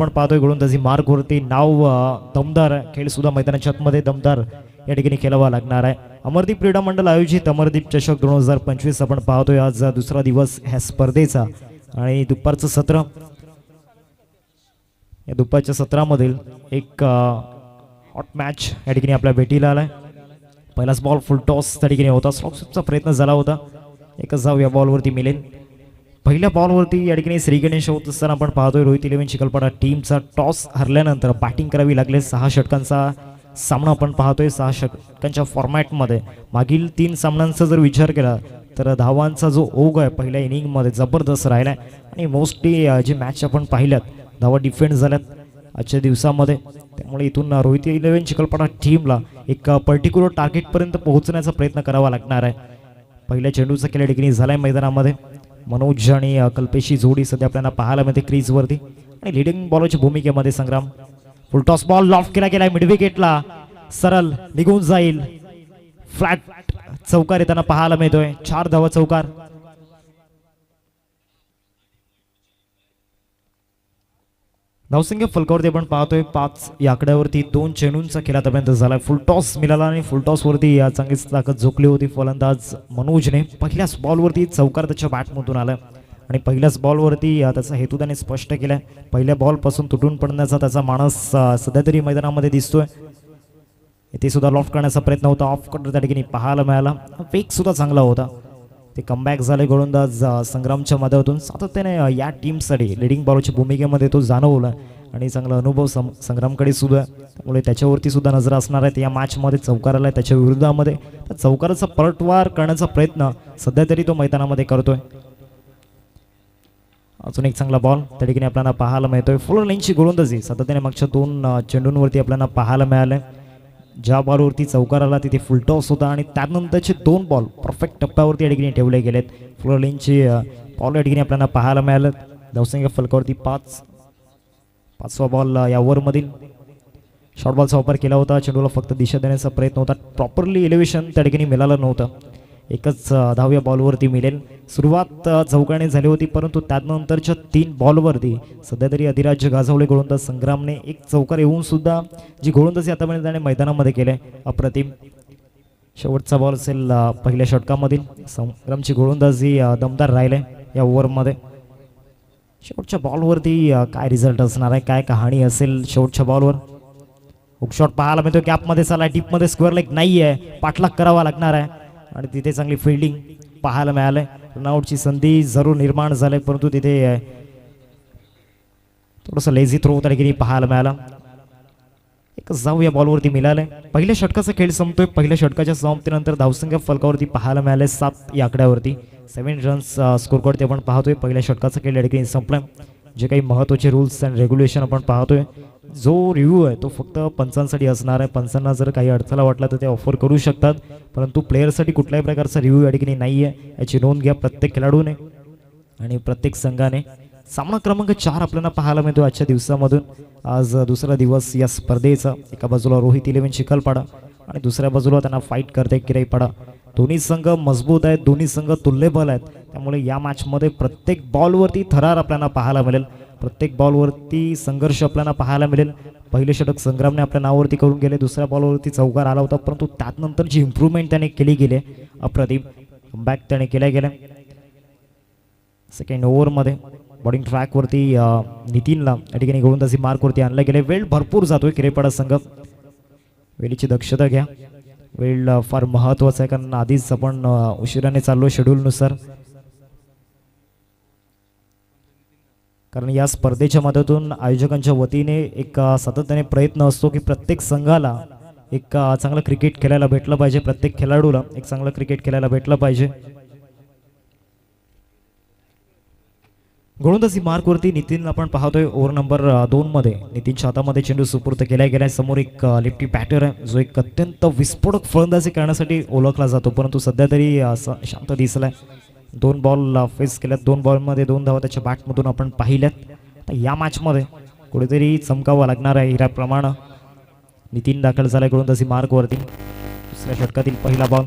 आपण पाहतोय गोलंदाजी मार्कवरती नाव दमदार खेळ सुद्धा मैदानाच्या आतमध्ये दमदार या ठिकाणी खेळावा लागणार आहे. अमरदीप क्रीडा मंडळ आयोजित अमरदीप चषक 2025 आपण पाहतोय. आज दुसरा दिवस ह्या स्पर्धेचा आणि दुपारचं सत्र. या दुपारच्या सत्रामधील एक हॉट मॅच या ठिकाणी आपल्या भेटीला आलाय. पहिलाच बॉल फुल टॉस त्या ठिकाणी होता. स्ट्रोकचा प्रयत्न झाला होता. एकच धाव या बॉलवरती मिळेल. पहिल्या बॉलवरती या ठिकाणी श्री गणेश होत असताना आपण पाहतोय रोहित 11 चिखलपाडा टीमचा टॉस हरल्यानंतर बॅटिंग करावी लागले. 6 षटकांचा सामना आपण पाहतोय. 6 षटकांच्या फॉर्मॅटमध्ये मागील 3 सामन्यांचा जर विचार केला तर धावांचा जो ओघ आहे पहिल्या इनिंगमध्ये जबरदस्त राहिला आहे आणि मोस्टली जी मॅच आपण पाहिल्यात धावा डिफेंड झाल्यात आजच्या दिवसामध्ये. त्यामुळे इथून रोहित 11 चिखलपाडा टीमला एक पर्टिक्युलर टार्गेटपर्यंत पोहोचण्याचा प्रयत्न करावा लागणार आहे. पहिल्या चेंडूचा खेळ ठिकाणी झालाय मैदानामध्ये. मनोज आणि कल्पेशी जोडी सध्या आपल्याला पाहायला मिळते क्रीजवरती आणि लिडिंग बॉलरच्या भूमिकेमध्ये संग्राम. फुल टॉस बॉल लॉफ्ट केला गेलाय मिड विकेटला. सरळ निघून जाईल. फ्लॅट चौकार येताना पाहायला मिळतोय. 4 धावा चौकार. धावसंख्या फलकावरती आपण पाहतोय 5 या आकड्यावरती 2 चेंडूंचा खेळ आतापर्यंत झालाय. फुल टॉस मिळाला आणि फुल टॉस वरती चांगलीच ताकद झोकली होती फलंदाज मनोजने. पहिल्याच बॉलवरती चौकार त्याच्या बॅटमधून आला आणि पहिल्याच बॉलवरती त्याचा हेतू त्याने स्पष्ट केलाय. पहिल्या बॉलपासून तुटून पडण्याचा त्याचा मानस सध्या तरी मैदानामध्ये दिसतोय. इथे सुद्धा लॉफ्ट करण्याचा प्रयत्न होता. ऑफ कटर त्या ठिकाणी पाहायला मिळाला. वेग सुद्धा चांगला होता. ते कमबॅक झाले गोलंदाज संग्रामच्या माध्यमातून. सातत्याने या टीमसाठी लिडिंग बॉलरच्या भूमिकेमध्ये तो जाणवला आणि चांगला अनुभव संग्रामकडे सुद्धा. त्यामुळे त्याच्यावरती सुद्धा नजर असणार आहे. या मॅचमध्ये चौकार आलाय त्याच्या विरोधामध्ये. त्या चौकाराचा पलटवार करण्याचा प्रयत्न सध्या तरी तो मैदानामध्ये करतोय. अजून एक चांगला बॉल त्या ठिकाणी आपल्याला पाहायला मिळतोय. फुल लाईनची गोलंदाजी सातत्याने मागच्या 2 चेंडूंवरती आपल्याला पाहायला मिळालंय. ज्या बॉलवरती चौकार आला तिथे फुल टॉस होता आणि त्यानंतरचे 2 बॉल परफेक्ट टप्प्यावरती या ठिकाणी ठेवले गेलेत. फुल लाईनची बॉल या ठिकाणी आपल्याला पाहायला मिळालं. धावसंख्या फलकावरती 5वा बॉल या ओव्हरमधील शॉर्ट बॉलचा वापर केला होता. चेंडूला फक्त दिशा देण्याचा प्रयत्न होता. प्रॉपरली एलिव्हेशन त्या ठिकाणी मिळालं नव्हतं. एकच धाव या बॉलवरती मिळेल. सुरुवात चौकाने झाली होती परंतु त्यानंतरच्या 3 बॉलवरती सध्या तरी अधिराज्य गाजवले गोलंदाज संग्रामने. एक चौकार येऊन सुद्धा जी गोलंदाजी आतापर्यंत त्याने मैदानामध्ये केले अप्रतिम. शेवटचा बॉल असेल पहिल्या षटकामधील. संग्रामची गोलंदाजी दमदार राहिले या ओव्हरमध्ये. शेवटच्या बॉलवरती काय रिझल्ट असणार आहे, काय कहाणी असेल शेवटच्या बॉलवर. हुकशॉट पाहायला मिळतो. गॅपमध्ये चालला. डीपमध्ये स्क्वेअर लेग नाही आहे. पाठलाग करावा लागणार आहे आणि तिथे चांगली फिल्डिंग पाहायला मिळालंय. रनआउटची संधी जरूर निर्माण झाली परंतु तिथे थोडंसं लेझी थ्रो त्या ठिकाणी पाहायला मिळाला. एकच धाव या बॉलवरती मिळालंय. पहिल्या षटकाचा खेळ संपतोय. पहिल्या षटकाच्या समाप्तीनंतर धावसंख्या फलकावरती पाहायला मिळाले 7 या आकड्यावरती. 7 रन्स स्कोरवरती आपण पाहतोय. पहिल्या षटकाचा खेळ या ठिकाणी संपलाय. जे काही महत्त्वाचे रूल्स अँड रेग्युलेशन आपण पाहतोय. जो रिव्ह्यू आहे तो फक्त पंचांसाठी असणार आहे. पंचांना जर काही अडथळा वाटला तर ते ऑफर करू शकतात परंतु प्लेयरसाठी कुठल्याही प्रकारचा रिव्ह्यू या ठिकाणी नाही आहे. याची नोंद घ्या प्रत्येक खेळाडूने आणि प्रत्येक संघाने. सामना क्रमांक 4 आपल्याला पाहायला मिळतो आजच्या दिवसामधून. आज दुसरा दिवस या स्पर्धेचा. एका बाजूला रोहित 11 चिखलपाडा आणि दुसऱ्या बाजूला त्यांना फाईट करते किराईपाडा. दोन्ही संघ मजबूत आहेत. दोन्ही संघ तुल्यबल आहेत. त्यामुळे या मॅचमध्ये प्रत्येक बॉलवरती थरार आपल्याला पाहायला मिळेल. प्रत्येक बॉलवरती संघर्ष आपल्याला पाहायला मिळेल. पहिले षटक संग्रामने आपल्या नावावरती करून गेले. दुसऱ्या बॉलवरती चौकार आला होता परंतु त्यानंतर जी इम्प्रूव्हमेंट त्याने केली गेली अप्रतिम बॅक त्याने केल्या गेल्या. सेकंड ओव्हरमध्ये बॉलिंग ट्रॅकवरती नितीनला या ठिकाणी गोलंदाजी मार्कवरती आणलं गेले. वेळ भरपूर जातोय किराईपाडा संघ. वेळेची दक्षता घ्या. वेळ फार महत्त्वाचा आहे कारण आधीच आपण उशिराने चाललो शेड्यूलनुसार. कारण या स्पर्धेच्या मदतीतून आयोजकांच्या वतीने एक सातत्याने प्रयत्न असतो की प्रत्येक संघाला एक चांगलं क्रिकेट खेळायला भेटलं पाहिजे. प्रत्येक खेळाडूला एक चांगलं क्रिकेट खेळायला भेटलं पाहिजे. गोलंदाजी मार्कवरती नितीन आपण पाहतोय. ओव्हर नंबर 2 मध्ये नितीनच्या हातामध्ये चेंडू सुपूर्द केला गेलाय. समोर एक लेफ्टी बॅटर आहे जो एक अत्यंत विस्फोटक फलंदाजी करण्यासाठी ओळखला जातो परंतु सध्या तरी शांत दिसलाय. 2 बॉल फेस केल्यात. 2 बॉलमध्ये 2 धावा त्याच्या बॅटमधून आपण पाहिल्यात. या मॅचमध्ये कुठेतरी चमकावं लागणार आहे हिऱ्याप्रमाणे. नितीन दाखल झालाय गोलंदाजी मार्कवरती. दुसऱ्या षटकातील पहिला बॉल.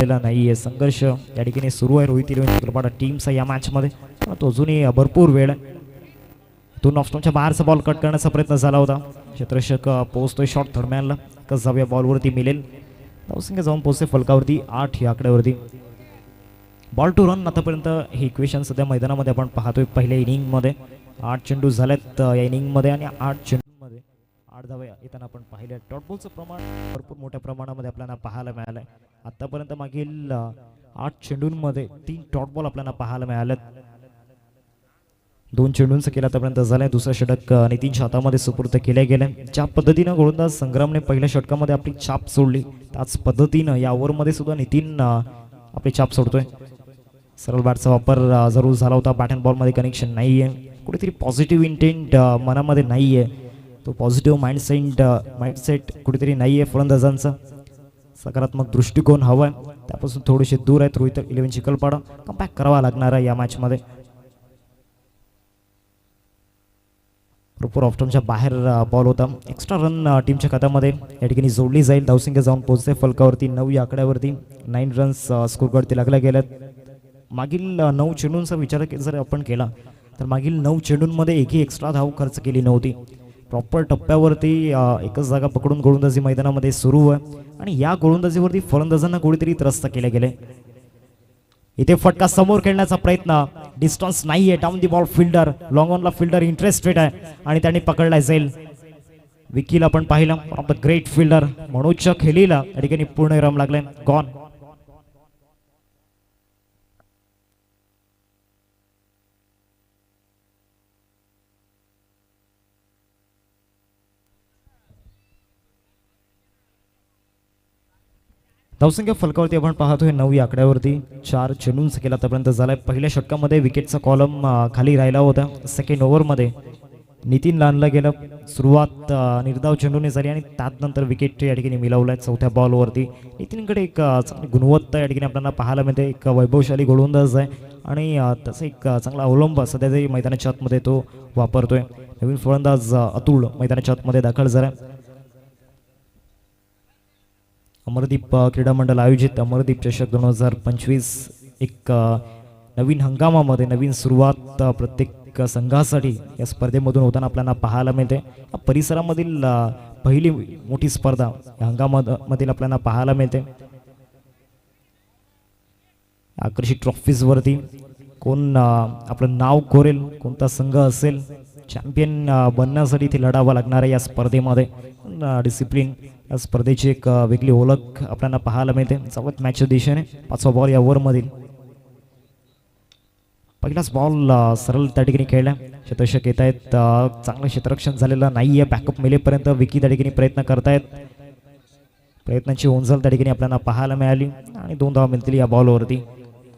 झालेला नाही आहे. संघर्ष या ठिकाणी सुरू आहे रोहित चिखलपाडा टीमचा या मॅचमध्ये, परंतु अजूनही भरपूर वेळ आहे. दोन ऑफस्टॉनच्या बाहेरचा बॉल कट करण्याचा प्रयत्न झाला होता. क्षेत्ररक्षक पोहोचतोय शॉट थर्डमॅनला, एकच जाऊया बॉलवरती मिळेल. धावसंख्या जाऊन पोहोचते फलकावरती 8 या आकड्यावरती. बॉल टू रन आतापर्यंत हे इक्वेशन सध्या मैदानामध्ये आपण पाहतोय. पहिल्या इनिंगमध्ये 8 चेंडू झालेत या इनिंगमध्ये आणि 8 चेंडूमध्ये 8 धावा येताना आपण पाहिल्या. डॉट बॉलचं प्रमाण भरपूर मोठ्या प्रमाणामध्ये आपल्याला पाहायला मिळालं आहे. आतापर्यंत मागील 8 चेंडूंमध्ये 3 डॉट बॉल आपल्याला पाहायला मिळालेत. 2 चेंडूंचं केलं आतापर्यंत झालंय. दुसरं षटक नितीनच्या हातामध्ये सुपूर्द केले गेले. ज्या पद्धतीनं गोलंदाज संग्रामने पहिल्या षटकामध्ये आपली छाप सोडली, त्याच पद्धतीनं या ओव्हरमध्ये सुद्धा नितीन आपली छाप सोडतोय. सरळ बॅटचा वापर जरूर झाला होता. बॅट अँड बॉलमध्ये कनेक्शन नाही आहे. कुठेतरी पॉझिटिव्ह इंटेंट मनामध्ये नाही आहे. तो पॉझिटिव्ह माइंडसेट कुठेतरी नाही आहे फलंदाजांचा. सकारात्मक दृष्टिकोन हवा आहे, त्यापासून थोडेसे दूर आहेत रोहित 11 चिखलपाडा. कमबॅक करावा लागणार आहे या मॅचमध्ये. भरपूर ऑफ्टॉनच्या बाहेर बॉल होता. एक्स्ट्रा रन टीमच्या खात्यामध्ये या ठिकाणी जोडली जाईल. धावसंख्या जाऊन पोहोचते फलकावरती 9 या आकड्यावरती. 9 रन्स स्कोरवरती लागल्या गेल्यात. मागील 9 चेंडूंचा विचार जर आपण केला तर मागील 9 चेंडूंमध्ये एकही एक्स्ट्रा धाव खर्च केली नव्हती. प्रॉपर टप्प्यावरती एकच जागा पकडून गोलंदाजी मैदानामध्ये सुरू आहे आणि या गोलंदाजीवरती फलंदाजांना कुठेतरी त्रस्त केले गेले. इथे फटका समोर खेळण्याचा प्रयत्न, डिस्टन्स नाही आहे. Down the ball fielder, long ऑनला फिल्डर इंटरेस्टेड आहे आणि त्यांनी पकडला जाईल. विकीला आपण पाहिलं, one of the great fielder Manoj खेलीला या ठिकाणी पूर्णविराम लागलाय. गॉन. धावसंख्या फलकावरती आपण पाहतोय 9 या आकड्यावरती. 4 चेंडूंचा केला आतापर्यंत झालाय. पहिल्या षटकामध्ये विकेटचा कॉलम खाली राहिला होता. सेकंड ओव्हरमध्ये नितीनला आणलं गेलं. सुरुवात निर्धाव चेंडूने झाली आणि त्यानंतर विकेट या ठिकाणी मिळवलाय. चौथ्या बॉलवरती नितीनकडे एक चांगली गुणवत्ता या ठिकाणी आपल्याला पाहायला मिळते. एक वैभवशाली गोलंदाज आहे आणि त्याचा एक चांगला अवलंब सध्या जे मैदानाच्या आतमध्ये तो वापरतोय. नवीन फलंदाज अतुल मैदानाच्या आतमध्ये दाखल झाला. अमरदीप क्रीडा मंडळ आयोजित अमरदीप चषक 2025 एक नवीन हंगामामध्ये नवीन सुरुवात प्रत्येक संघासाठी या स्पर्धेमधून होताना आपल्याला पाहायला मिळते. या परिसरामधील पहिली मोठी स्पर्धा या हंगामामधील आपल्याला पाहायला मिळते. आकर्षक ट्रॉफीजवरती कोण आपलं नाव कोरेल, कोणता संघ असेल चॅम्पियन बनण्यासाठी इथे लढावं लागणार आहे या स्पर्धेमध्ये. डिसिप्लिन या स्पर्धेची एक वेगळी ओळख आपल्याला पाहायला मिळते. चौथ्या मॅचच्या दिशेने 5वा बॉल या ओव्हरमधील. पहिलाच बॉल सरळ त्या ठिकाणी खेळला. क्षेत्ररक्षक येत आहेत. चांगलं क्षेत्ररक्षण झालेलं नाही आहे. बॅकअप मिळेपर्यंत विकी त्या ठिकाणी प्रयत्न करतायत. प्रयत्नांची ओंजल त्या ठिकाणी आपल्याला पाहायला मिळाली आणि 2 धावा मिळतील या बॉलवरती.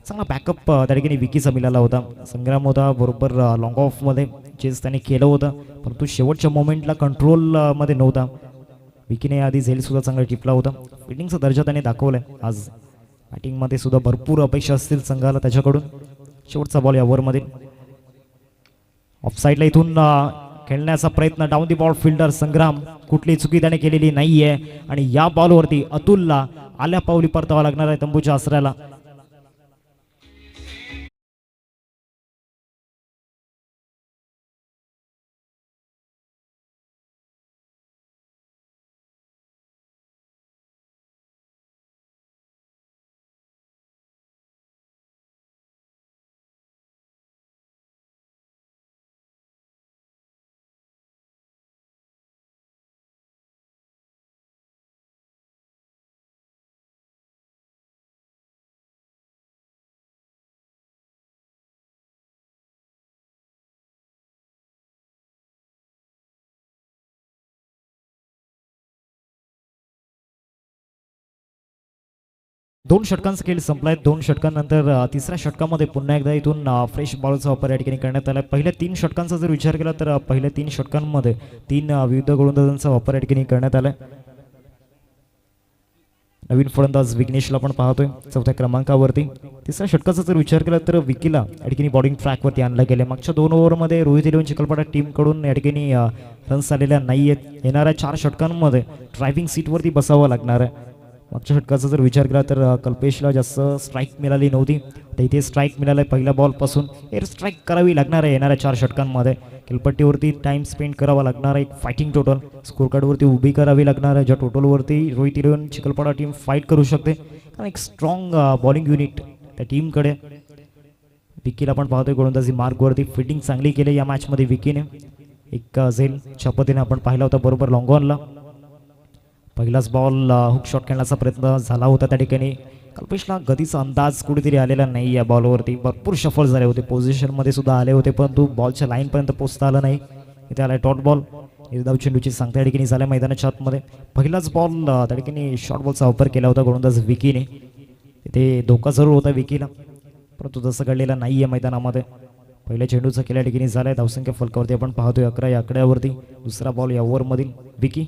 चांगला बॅकअप त्या ठिकाणी विकीचा मिळाला होता. संग्राम होता बरोबर लॉंग ऑफमध्ये चेस त्याने केलं होतं, परंतु शेवटच्या मोमेंटला कंट्रोलमध्ये नव्हता. विकीने आधी झेल सुद्धा चांगला टिपला होता. फिल्डिंगचा दर्जा त्याने दाखवलाय. आज बॅटिंगमध्ये सुद्धा भरपूर अपेक्षा असतील संघाला त्याच्याकडून. शेवटचा बॉल या ओव्हरमध्ये. ऑफसाईडला इथून खेळण्याचा प्रयत्न. डाऊन दी बॉल फिल्डर संग्राम, कुठली चुकी त्याने केलेली नाहीये आणि या बॉलवरती अतुलला आल्या पावली परतावा लागणार आहे तंबूच्या आसऱ्याला. दोन षटकांचा खेळ संपलाय. 2 षटकांनंतर तिसऱ्या षटकामध्ये पुन्हा एकदा इथून फ्रेश बॉलचा वापर या ठिकाणी करण्यात आला. पहिल्या 3 षटकांचा जर विचार केला तर पहिल्या 3 षटकांमध्ये 3 विविध गोलंदाजांचा वापर या ठिकाणी करण्यात आला. नवीन फलंदाज विघ्नेशला पण पाहतोय 4थ्या क्रमांकावरती. तिसऱ्या षटकाचा जर विचार केला तर विकीला या ठिकाणी बॉलिंग ट्रॅकवरती आणलं गेले. मागच्या 2 ओव्हरमध्ये रोहित 11 चिखलपाडा टीमकडून या ठिकाणी रन्स आलेल्या नाही आहेत. येणाऱ्या 4 षटकांमध्ये ड्रायव्हिंग सीटवरती बसावं लागणार आहे. मागच्या षटकाचा जर विचार केला तर कल्पेशला जास्त स्ट्राईक मिळाली नव्हती, तर इथे स्ट्राईक मिळाला आहे. पहिल्या बॉलपासून एअर स्ट्राईक करावी लागणार आहे येणाऱ्या 4 षटकांमध्ये. खेळपट्टीवरती टाइम स्पेंड करावा लागणार आहे. एक फायटिंग टोटल स्कोर कार्डवरती उभी करावी लागणार आहे, ज्या टोटलवरती Rohit eleven Chikhalpada team fight करू शकते. कारण एक स्ट्रॉंग बॉलिंग युनिट त्या टीमकडे. विकीला आपण पाहतोय गोलंदाजी मार्कवरती फिटिंग चांगली केली या मॅचमध्ये विकीने. एक झेलच्या पद्धतीने आपण पाहिला होता बरोबर लॉंग ऑनला. पहिलाच बॉल हुक शॉट खेळण्याचा प्रयत्न झाला होता त्या ठिकाणी. कल्पेशला गतीचा अंदाज कुठेतरी आलेला नाही या बॉलवरती. भरपूर शफल झाले होते, पोझिशनमध्ये सुद्धा आले होते, परंतु बॉलच्या लाईनपर्यंत पोहोचता आलं नाही. इथे आलाय डॉट बॉल. निर्धाव चेंडूची सांगता त्या ठिकाणी झाल्या मैदानाच्या आतमध्ये. पहिलाच बॉल त्या ठिकाणी शॉर्ट बॉलचा वापर केला होता गोलंदाज विकीने. तिथे धोका जरूर होता विकीला, परंतु तसं घडलेलं नाही आहे मैदानामध्ये. पहिल्या चेंडूचा केल्या ठिकाणी झालाय. धावसंख्या फलकावरती आपण पाहतोय 11 या आकड्यावरती. दुसरा बॉल या ओव्हरमधील विकी.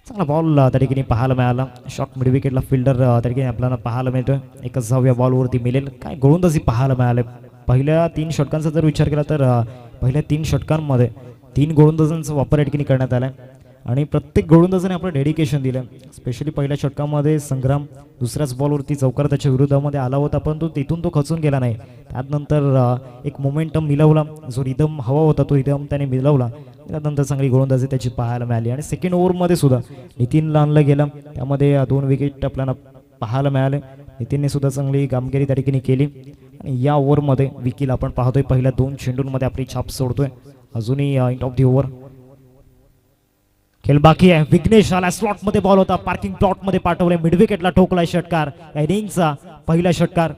चांगला बॉल त्या ठिकाणी पाहायला मिळाला. शॉर्ट मिड विकेटला फिल्डर त्या ठिकाणी आपल्याला पाहायला मिळतोय. एकच धाव या बॉलवरती मिळेल. काय गोलंदाजी पाहायला मिळाले. पहिल्या 3 षटकांचा जर विचार केला तर पहिल्या 3 षटकांमध्ये 3 गोलंदाजांचा वापर या ठिकाणी करण्यात आला आणि प्रत्येक गोलंदाजाने आपलं डेडिकेशन दिलं. स्पेशली पहिल्या षटकामध्ये संग्राम दुसऱ्याच बॉलवरती चौकार त्याच्या विरोधामध्ये आला होता, परंतु तिथून तो खचून गेला नाही. त्यानंतर एक मोमेंटम मिळवला, जो रिदम हवा होता तो रिदम त्याने मिळवला. त्यानंतर चांगली गोलंदाजी त्याची पाहायला मिळाली आणि सेकंड ओव्हरमध्ये सुद्धा नितीनला आणलं गेलं. त्यामध्ये 2 विकेट आपल्याला पाहायला मिळाले. नितीनने सुद्धा चांगली कामगिरी त्या ठिकाणी केली आणि या ओव्हरमध्ये विकीला आपण पाहतोय पहिल्या 2 चेंडूंमध्ये आपली छाप सोडतोय. अजूनही एंड ऑफ दी ओव्हर खेळ बाकी आहे. विघ्नेश आला, स्लॉट मध्ये बॉल होता, पार्किंग प्लॉट मध्ये पाठवले, मिड विकेटला ठोकलाय षटकार. इनिंगचा पहिला षटकार.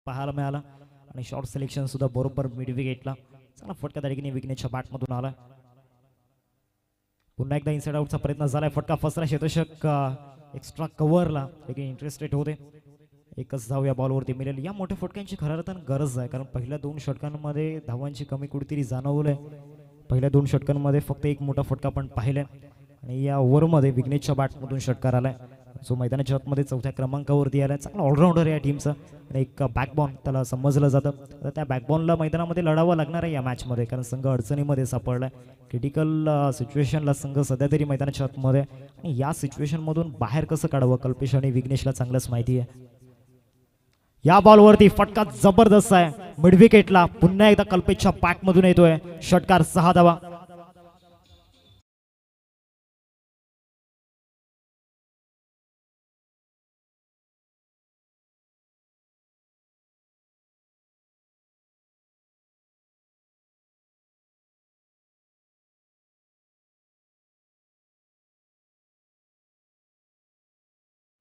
पाहायला मिळाला आणि शॉर्ट सिलेक्शन सुद्धा बरोबर मिड विकेटला. चांगला फटका त्या ठिकाणी विघ्नेशच्या बॅटमधून आला. पुन्हा एकदा इनसाइड आउटचा प्रयत्न झालाय. फटका फसला. शेतोषक एक्स्ट्रा कव्हरला इंटरेस्टेड होते. एकच धाव या बॉलवरती मिळेल. या मोठ्या फटक्यांची खऱ्या अर्थानं गरज आहे, कारण पहिल्या 2 षटकांमध्ये धावांची कमी कुठेतरी जाणवलंय. पहिल्या 2 षटकांमध्ये फक्त एक मोठा फटका आपण पाहिलाय आणि या ओव्हरमध्ये विघ्नेशच्या बॅटमधून षटकार आलाय, जो मैदानाच्या आतमध्ये 4थ्या क्रमांकावरती आलाय. चांगला ऑलराऊंडर या टीमचा आणि एक बॅकबॉन त्याला समजलं जातं. तर त्या बॅकबॉनला मैदानामध्ये लढावं लागणार आहे या मॅचमध्ये, कारण संघ अडचणीमध्ये सापडलाय. क्रिटिकल सिच्युएशनला संघ सध्या तरी मैदानाच्या आतमध्ये आणि या सिच्युएशनमधून बाहेर कसं काढावं कल्पेश आणि विघ्नेशला चांगलंच माहिती आहे. या बॉलवरती फटका जबरदस्त आहे मिड विकेटला. पुन्हा एकदा कल्पेशच्या बॅटमधून येतोय षटकार. 6 धावा.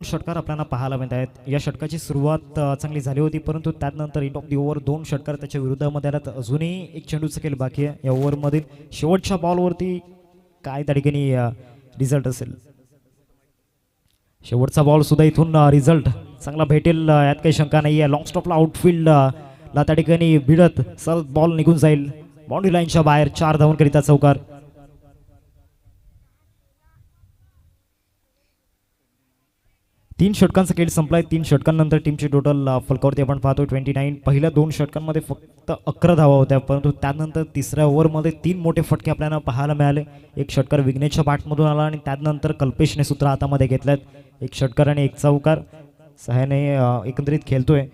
षटकार आपल्याला पाहायला मिळत आहेत. या षटकाची सुरुवात चांगली झाली होती, परंतु त्यानंतर एंड ऑफ दी ओव्हर 2 षटकार त्याच्या विरोधामध्ये आला. अजूनही एक चेंडूचं खेळ बाकी आहे. या ओव्हरमधील शेवटच्या बॉलवरती काय त्या ठिकाणी रिझल्ट असेल. शेवटचा बॉल सुद्धा इथून रिझल्ट चांगला भेटेल यात काही शंका नाही आहे. लॉंग स्टॉपला आउटफील्ड ला त्या ठिकाणी भिडत सर बॉल निघून जाईल बाउंड्री लाईनच्या बाहेर. 4 धावांकरिता चौकार. 3 षटकांचा खेळ संपलाय. 3 षटकांनंतर टीमची टोटल फलकावरती आपण पाहतो 29. पहिल्या 2 षटकांमध्ये फक्त 11 धावा होत्या, परंतु त्यानंतर तिसऱ्या ओव्हरमध्ये 3 मोठे फटके आपल्याला पाहायला मिळाले. एक षटकार विघ्नेशच्या बॅटमधून आला आणि त्यानंतर कल्पेशने सूत्र हातामध्ये घेतल्यात. एक षटकार आणि एक चौकार सहाय्याने एकंदरीत खेळतोय.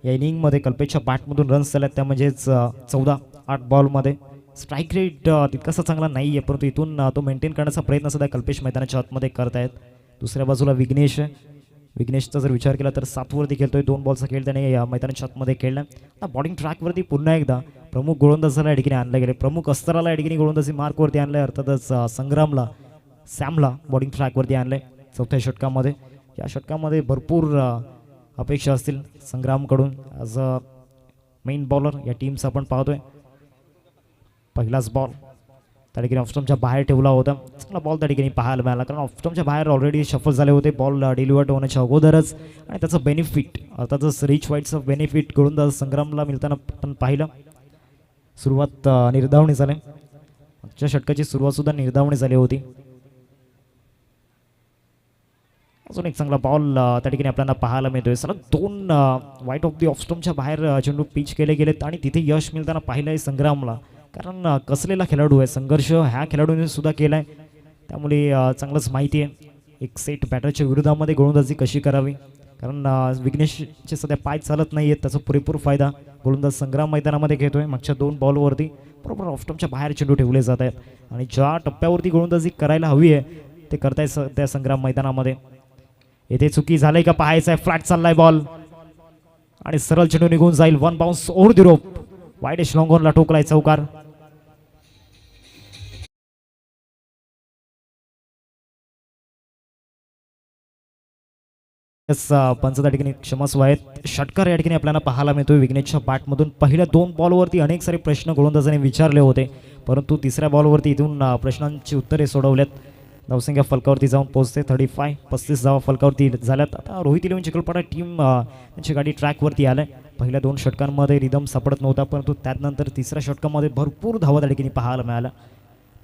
या इनिंगमध्ये कल्पेशच्या बॅटमधून रन्स झाल्यात, त्या म्हणजेच 14-8 बॉलमध्ये. स्ट्राईक रेट तितकासा चांगला नाही आहे, परंतु इथून तो मेंटेन करण्याचा प्रयत्न सुद्धा कल्पेश मैदानाच्या आतमध्ये करतायत. दुसऱ्या बाजूला विघ्नेश. विघ्नेशचा जर विचार केला तर 7 वरती खेळतोय. 2 बॉलचा खेळ त्याने मैदानाच्या आतमध्ये खेळला. बॉलिंग ट्रॅकवरती पुन्हा एकदा प्रमुख गोलंदाजाला या ठिकाणी आणलं गेले. प्रमुख अस्तराला या ठिकाणी गोलंदाजी मार्कवरती आणलंय. अर्थातच संग्रामला, सॅमला बॉलिंग ट्रॅकवरती आणलंय 4थ्या षटकामध्ये. या षटकामध्ये भरपूर अपेक्षा असतील संग्रामकडून ॲज अ मेन बॉलर या टीमचा आपण पाहतोय. पहिलाच बॉल त्या ठिकाणी ऑफस्टम्पच्या बाहेर ठेवला होता. चांगला बॉल त्या ठिकाणी पाहायला मिळाला, कारण ऑफस्टम्पच्या बाहेर ऑलरेडी शफल झाले होते बॉल डिलिव्हर्ड होण्याच्या अगोदरच. आणि त्याचं बेनिफिट अर्थातच रिच वाईटचं बेनिफिट गोलंदाज संग्रामला मिळताना आपण पाहिलं. सुरुवात निर्धावणी झाली. मागच्या षटकाची सुरुवात सुद्धा निर्धावणी झाली होती. अजून एक चांगला बॉल त्या ठिकाणी आपल्याला पाहायला मिळतोय. सलग दोन वाईट ऑफ दी ऑफ स्टंपच्या बाहेर चेंडू पिच केले गेलेत आणि तिथे यश मिळताना पाहिलं आहे संग्रामला. कारण कसलेला खेळाडू आहे, संघर्ष ह्या खेळाडूने सुद्धा केला आहे. त्यामुळे चांगलंच माहिती आहे एक सेट बॅटरच्या विरोधामध्ये गोलंदाजी कशी करावी. कारण विघ्नेशचे सध्या पाय चालत नाही आहेत, त्याचा पुरेपूर फायदा गोलंदाज संग्राम मैदानामध्ये घेतोय. मागच्या दोन बॉलवरती बरोबर ऑफ स्टंपच्या बाहेर चेंडू ठेवले जात आहेत आणि ज्या टप्प्यावरती गोलंदाजी करायला हवी आहे ते करताय त्या संग्राम मैदानामध्ये. येथे चुकी झालंय का पाहायचं आहे. फ्लॅट चाललाय बॉल आणि सरळ चेंडू निघून जाईल. One bounce over the rope. Wide long ऑनला ठोकलाय चौकार. पंच त्या ठिकाणी क्षमस्व आहेत. षटकार या ठिकाणी आपल्याला पाहायला मिळतोय विघ्नेशच्या बॅटमधून. पहिल्या दोन बॉलवरती अनेक सारे प्रश्न गोलंदाजाने विचारले होते, परंतु तिसऱ्या बॉलवरती इथून प्रश्नांची उत्तरे सोडवल्यात. धावसंख्या फलकावरती जाऊन पोहोचते 35 धावा फलकावरती झाल्यात. आता रोहित इलेव्हन चिखलपाडा टीम त्यांची गाडी ट्रॅकवरती आलाय. पहिल्या दोन षटकांमध्ये रिदम सापडत नव्हता, परंतु त्यानंतर तिसऱ्या षटकामध्ये भरपूर धावा त्या ठिकाणी पाहायला मिळाला.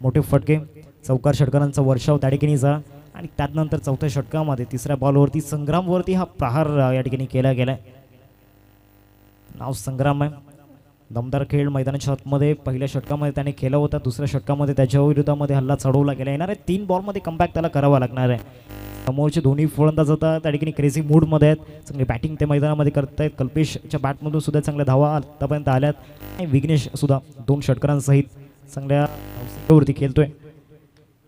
मोठे फटके, चौकार षटकारांचा वर्षाव त्या ठिकाणी झाला आणि त्यानंतर चौथ्या षटकामध्ये तिसऱ्या बॉलवरती संग्रामवरती हा प्रहार या ठिकाणी केला गेलाय. नाव संग्राम आहे. दमदार खेळ मैदानाच्या आतमध्ये पहिल्या षटकामध्ये त्याने केला होता. दुसऱ्या षटकामध्ये त्याच्या विरोधामध्ये हल्ला चढवला गेला. येणार आहे 3 बॉलमध्ये कमबॅक त्याला करावा लागणार आहे. समोरचे दोन्ही फलंदाज आता त्या ठिकाणी क्रेझी मूडमध्ये आहेत. चांगली बॅटिंग ते मैदानामध्ये करत आहेत. कल्पेशच्या बॅटमधून सुद्धा चांगल्या धावा आतापर्यंत आल्यात आणि विघ्नेश सुद्धा 2 षटकारांसहित चांगल्या वरती खेळतोय.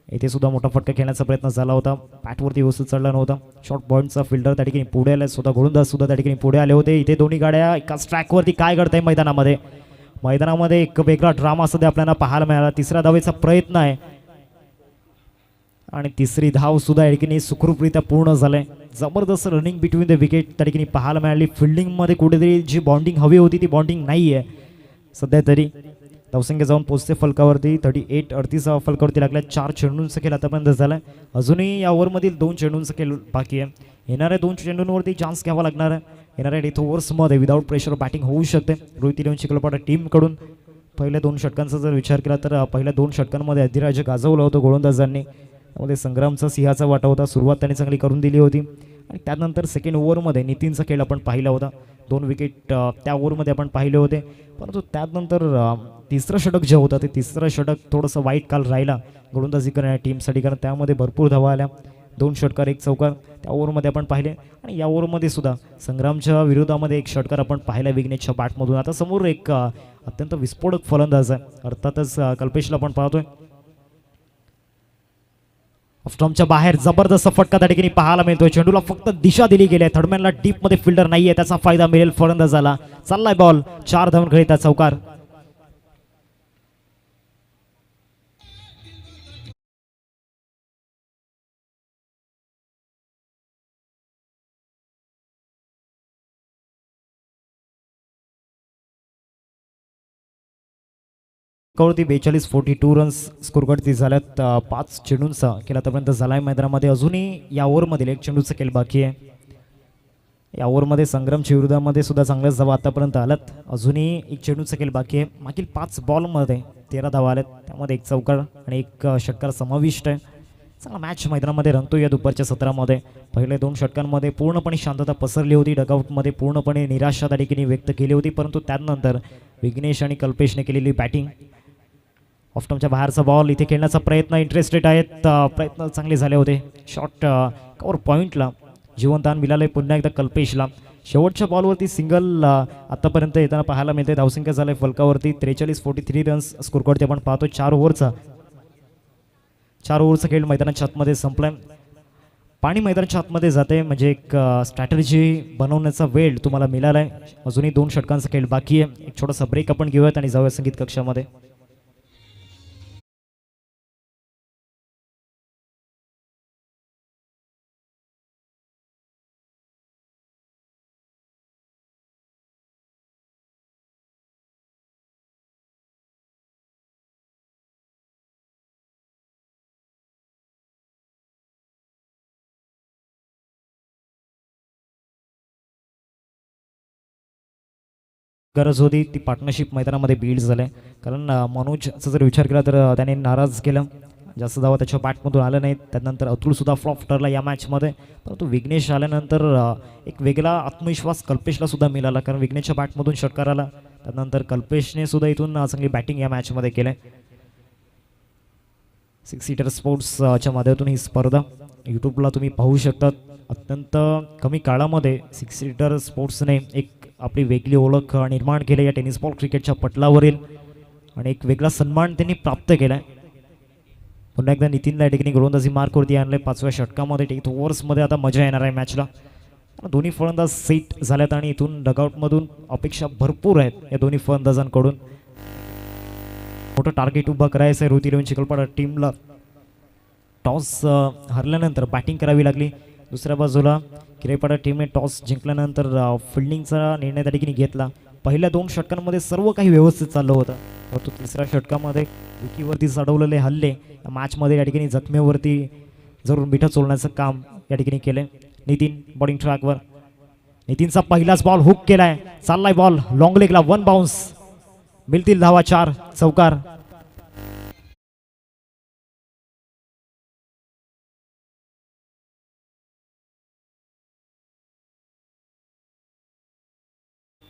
येथे सुद्धा मोठा फटका खेळण्याचा प्रयत्न झाला होता. बॅटवरती व्यवस्थित चढला नव्हता. शॉर्ट पॉईंटचा फिल्डर त्या ठिकाणी पुढे आला. स्वतः गोलंदाज सुद्धा त्या ठिकाणी पुढे आले होते. इथे दोन्ही गाड्या एकाच ट्रॅकवरती काय घडतंय मैदानामध्ये एक वेगळा ड्रामा सध्या आपल्याला पाहायला मिळाला. तिसऱ्या धावेचा प्रयत्न आहे आणि तिसरी धाव सुद्धा या ठिकाणी सुखरूपरित्या पूर्ण झालंय. जबरदस्त रनिंग बिटवीन द विकेट त्या ठिकाणी पाहायला मिळाली. फिल्डिंगमध्ये कुठेतरी जी बॉन्डिंग हवी होती ती बॉन्डिंग नाही आहे सध्या तरी. धावसंख्या जाऊन पोहोचते फलकावरती 38 फलकावरती लागल्या. 4 चेंडूंचा खेळ आतापर्यंत झालाय. अजूनही या ओव्हरमधील 2 चेंडूंचा खेळ बाकी आहे. येणाऱ्या 2 चेंडूंवरती चान्स घ्यावा लागणार आहे. येणाऱ्या डेथ ओव्हर्समध्ये विदाऊट प्रेशर बॅटिंग होऊ शकते रोहित इलेव्हन चिखलपाडा टीमकडून. पहिल्या 2 षटकांचा जर विचार केला तर पहिल्या 2 षटकांमध्ये अधिराज्य गाजवलं होतं गोलंदाजांनी. त्यामध्ये संग्रामचा सिंहाचा वाटा होता. सुरुवात त्यांनी चांगली करून दिली होती आणि त्यानंतर सेकंड ओव्हरमध्ये नितीनचा खेळ आपण पाहिला होता. 2 विकेट त्या ओव्हरमध्ये आपण पाहिले होते. परंतु त्यानंतर तिसरं षटक जे होतं ते तिसरं षटक थोडंसं वाईट काल राहिला गोलंदाजी करणाऱ्या टीमसाठी. कारण त्यामध्ये भरपूर धावा आल्या. 2 षटकार 1 चौकार त्या ओव्हरमध्ये आपण पाहिले आणि या ओव्हरमध्ये सुद्धा संग्रामच्या विरोधामध्ये 1 षटकार आपण पाहिला विघ्नेशच्या बॅटमधून. आता समोर एक अत्यंत विस्फोटक फलंदाज आहे, अर्थातच कल्पेशला आपण पाहतोय. स्टंपच्या बाहेर जबरदस्त फटका त्या ठिकाणी पाहायला मिळतोय. चेंडूला फक्त दिशा दिली गेली आहे. थर्डमॅनला डीप मध्ये फिल्डर नाहीये, त्याचा फायदा मिळेल फलंदाजाला. चाललाय बॉल 4 धावांकडे चौकार. कवरती 42-42 रन्स स्कोरवरती झाल्यात. 5 चेंडूंचा खेळ आतापर्यंत झालाय मैदानामध्ये. अजूनही या ओव्हरमध्ये 1 चेंडूचा खेळ बाकी आहे. या ओव्हरमध्ये संग्रामच्या विरोधामध्ये सुद्धा चांगल्याच धावा आतापर्यंत आल्यात. अजूनही 1 चेंडूचा खेळ बाकी आहे. मागील 5 बॉलमध्ये 13 धावा आल्यात, त्यामध्ये 1 चौकार आणि 1 षटकार समाविष्ट आहे. चांगला मॅच मैदानामध्ये रंगतो या दुपारच्या सत्रामध्ये. पहिल्या 2 षटकांमध्ये पूर्णपणे शांतता पसरली होती. डगआउटमध्ये पूर्णपणे निराशा त्या ठिकाणी व्यक्त केली होती. परंतु त्यानंतर विघ्नेश आणि कल्पेशने केलेली बॅटिंग, ऑफस्टंपच्या बाहेरचा बॉल इथे खेळण्याचा प्रयत्न, इंटरेस्टेड आहेत, प्रयत्न चांगले झाले होते. शॉर्ट कव्हर पॉईंटला जीवनदान मिळाले पुन्हा एकदा कल्पेशला. शेवटच्या बॉलवरती सिंगल आतापर्यंत येताना पाहायला मिळते. धावसंख्या झालाय फलकावरती 43-43 रन्स स्कोरवरती आपण पाहतो. 4 ओव्हरचा खेळ मैदानाच्या आतमध्ये संपलाय. पाणी मैदानाच्या आतमध्ये जाते म्हणजे एक स्ट्रॅटर्जी बनवण्याचा वेळ तुम्हाला मिळाला आहे. अजूनही 2 षटकांचा खेळ बाकी आहे. एक छोटासा ब्रेक आपण घेऊयात आणि जाऊया संगीत कक्षामध्ये. गरज होती ती पार्टनरशिप मैदानामध्ये बिल्ड झालं आहे. कारण मनोजचा जर विचार केला तर त्याने नाराज केलं, जास्त धावा त्याच्या बॅटमधून आलं नाहीत. त्यानंतर अतुलसुद्धा फ्लॉप ठरला या मॅचमध्ये. परंतु विघ्नेश आल्यानंतर एक वेगळा आत्मविश्वास कल्पेशला सुद्धा मिळाला, कारण विघ्नेशच्या बॅटमधून षटकार आला. त्यानंतर कल्पेशने सुद्धा इथून चांगली बॅटिंग या मॅचमध्ये केलं. 6 सीटर स्पोर्ट्सच्या माध्यमातून ही स्पर्धा यूट्यूबला तुम्ही पाहू शकतात. अत्यंत कमी काळामध्ये 6 सीटर स्पोर्ट्सने एक आपली वेगळी ओळख निर्माण केली या टेनिस बॉल क्रिकेटच्या पटलावरील, आणि एक वेगळा सन्मान त्यांनी प्राप्त केला आहे. पुन्हा एकदा नितीनला या ठिकाणी गोलंदाजी मार्कवरती आणले 5व्या षटकामध्ये. 8 ओव्हर्समध्ये आता मजा येणार आहे मॅचला. दोन्ही फलंदाज सेट झाल्यात आणि इथून डगआउटमधून अपेक्षा भरपूर आहेत या दोन्ही फलंदाजांकडून. मोठं टार्गेट उभं करायचं आहे रोहित इलेव्हन चिखलपाडा टीमला. टॉस हरल्यानंतर बॅटिंग करावी लागली. दुसऱ्या बाजूला किरेपाडा टीमने टॉस जिंकल्यानंतर फिल्डिंगचा निर्णय त्या ठिकाणी घेतला. पहिल्या 2 षटकांमध्ये सर्व काही व्यवस्थित चाललं होतं, परंतु तिसऱ्या षटकामध्ये विकीवरती चढवलेले हल्ले या मॅचमध्ये या ठिकाणी जखमेवरती जरूर मिठा चोलण्याचं काम या ठिकाणी केलं. नितीन बॉलिंग ट्रॅकवर. नितीनचा पहिलाच बॉल हुक केलाय, चाललाय बॉल लॉंग लेगला, 1 बाउन्स. मिळतील धावा 4, चौकार.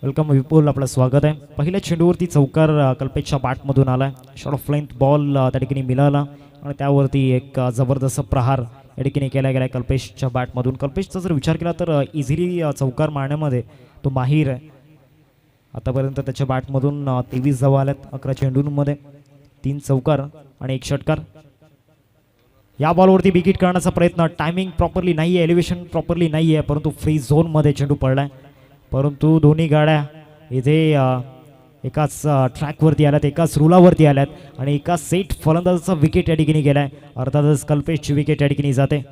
वेलकम विपुल, आपलं स्वागत आहे. पहिल्या चेंडूवरती चौकार कल्पेशच्या बॅटमधून आलाय. शॉर्ट ऑफ लेंथ बॉल त्या ठिकाणी मिळाला आणि त्यावरती एक जबरदस्त प्रहार या ठिकाणी केला गेला कल्पेशच्या बॅटमधून. कल्पेशचा जर विचार केला तर इझिली चौकार मारण्यामध्ये तो माहीर आहे. आतापर्यंत त्याच्या बॅटमधून 23 धावा आल्यात 11 चेंडूंमध्ये, 3 चौकार आणि 1 षटकार. या बॉलवरती विकेट करण्याचा प्रयत्न. टायमिंग प्रॉपरली नाही आहे, एलिव्हेशन प्रॉपरली नाही आहे, परंतु फ्री झोनमध्ये चेंडू पडलाय. परंतु दोन्ही गाड्या इथे एकाच ट्रॅकवरती आल्यात, एकाच रुलावरती आल्यात आणि एकाच सेट फलंदाजाचा विकेट या ठिकाणी गेलाय. अर्थातच कल्पेशची विकेट या ठिकाणी जाते.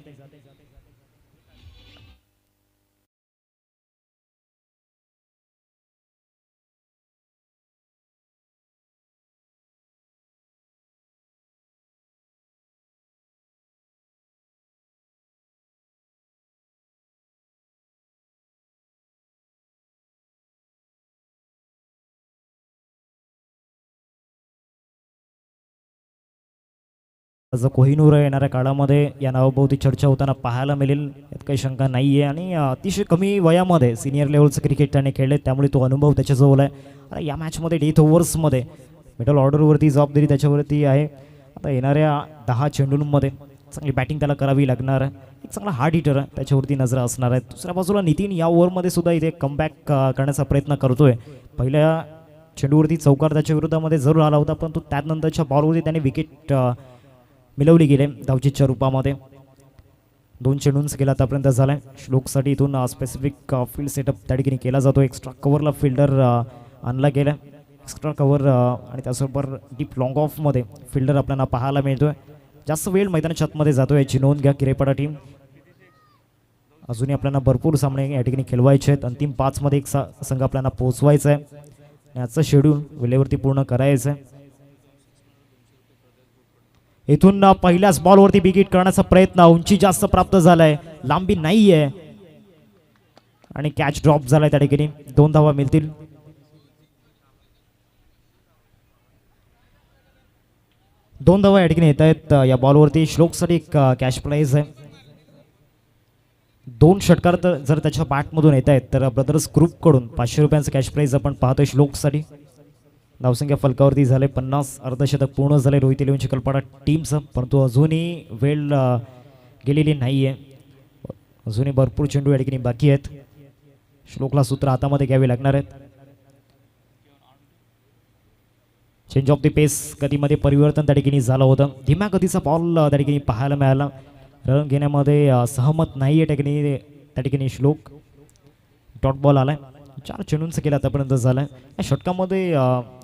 कोहिनूर येणाऱ्या काळामध्ये या नावाभोवती चर्चा होताना पाहायला मिळेल, यात काही शंका नाही आहे. आणि अतिशय कमी वयामध्ये सिनियर लेवलचं क्रिकेट त्याने खेळले, त्यामुळे तो अनुभव त्याच्याजवळ आहे. आता या मॅचमध्ये 8 ओव्हर्समध्ये मिडल ऑर्डरवरती जबाबदारी त्याच्यावरती आहे. आता येणाऱ्या 10 चेंडूंमध्ये चांगली बॅटिंग त्याला करावी लागणार आहे. एक चांगला हार्ड हिटर आहे, त्याच्यावरती नजर असणार आहे. दुसऱ्या बाजूला नितीन या ओव्हरमध्ये सुद्धा इथे कमबॅक करण्याचा प्रयत्न करतोय. पहिल्या चेंडूवरती चौकार त्याच्या विरोधामध्ये जरूर आला होता, परंतु त्यानंतरच्या बॉलवरती त्याने विकेट मिळवली गेले धावचीतच्या रूपामध्ये. 2 चेंडूंचा गेला आतापर्यंत झाला आहे. श्लोकसाठी इथून स्पेसिफिक फील्ड सेटअप त्या ठिकाणी केला जातो. एक्स्ट्रा कव्हरला फिल्डर आणला गेला, एक्स्ट्रा कव्हर आणि त्याचबरोबर डीप लॉंग ऑफमध्ये फिल्डर आपल्याला पाहायला मिळतोय. जास्त वेळ मैदानाच्या आतमध्ये जातो याची नोंद घ्या किरेपाडा टीम. अजूनही आपल्याला भरपूर सामने या ठिकाणी खेळवायचे आहेत. अंतिम 5 मध्ये एक संघ आपल्याला पोहोचवायचा आहे. याचं शेड्यूल वेळेवरती पूर्ण करायचं आहे. इथून पहिल्याच बॉलवरती विकेट करण्याचा प्रयत्न. उंची जास्त प्राप्त झालाय, लांबी नाही आहे आणि कॅच ड्रॉप झालाय त्या ठिकाणी. 2 धावा मिळतील. दोन धावा या ठिकाणी येत आहेत या बॉलवरती. श्लोकसाठी एक कॅश प्राईज आहे. 2 षटकार तर जर त्याच्या बॅटमधून येत आहेत तर ब्रदर्स ग्रुपकडून 500 रुपयांचं कॅश प्राईज आपण पाहतोय श्लोकसाठी. धावसंख्या फलकावरती झाले 50. अर्धशतक पूर्ण झाले रोहित इलेव्हन चिखलपाडा टीमचं, परंतु अजूनही वेळ गेलेली नाही आहे. अजूनही भरपूर चेंडू या ठिकाणी बाकी आहेत. श्लोकला सूत्र हातामध्ये घ्यावे लागणार आहेत. चेंज ऑफ द पेस गतीमध्ये परिवर्तन त्या ठिकाणी झालं होतं. धीम्या गतीचा बॉल त्या ठिकाणी पाहायला मिळाला. रन घेण्यामध्ये सहमत नाही आहे त्या ठिकाणी श्लोक. डॉट बॉल आलाय. 4 चेंडूंचं केलं आतापर्यंत झालं आहे. या षटकामध्ये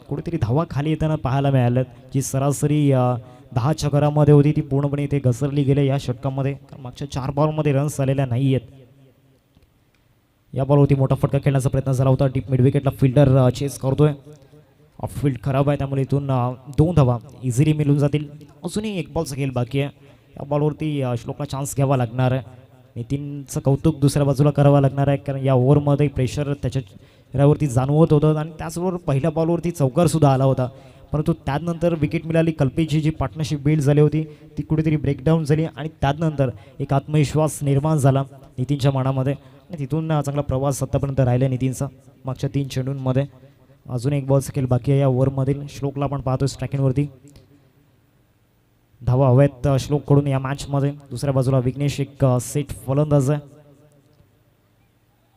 कुठेतरी धावा खाली येताना पाहायला मिळाल्यात. जी सरासरी 10 चकरामध्ये होती ती पूर्णपणे इथे घसरली गेली या षटकामध्ये. मागच्या 4 बॉलमध्ये रन्स आलेल्या नाही आहेत. या बॉलवरती मोठा फटका खेळण्याचा प्रयत्न झाला होता. डीप मिड विकेटला फिल्डर चेस करतोय. ऑफ फील्ड खराब आहे, त्यामुळे इथून 2 धावा इझिली मिळून जातील. अजूनही 1 बॉलचा खेळ बाकी आहे. या बॉलवरती श्लोकला चान्स घ्यावा लागणार आहे. नितीनचं कौतुक दुसऱ्या बाजूला करावं लागणार आहे, कारण या ओव्हरमध्ये प्रेशर त्याच्या चेहऱ्यावरती जाणवत होतं आणि त्याचबरोबर पहिल्या बॉलवरती चौकारसुद्धा आला होता. परंतु त्यानंतर विकेट मिळाली. कल्पेची जी पार्टनरशिप बिल्ड झाली होती ती कुठेतरी ब्रेकडाऊन झाली आणि त्यानंतर एक आत्मविश्वास निर्माण झाला नितीनच्या मनामध्ये आणि तिथून चांगला प्रवास आत्तापर्यंत राहिला नितीनचा मागच्या 3 चेंडूंमध्ये. अजून एक बॉल सकेल बाकी आहे या ओव्हरमधील. श्लोकला आपण पाहतोय स्ट्रायकिंगवरती. धावा हव्यात श्लोककडून या मॅचमध्ये. दुसऱ्या बाजूला विघ्नेश एक सेट फलंदाज आहे.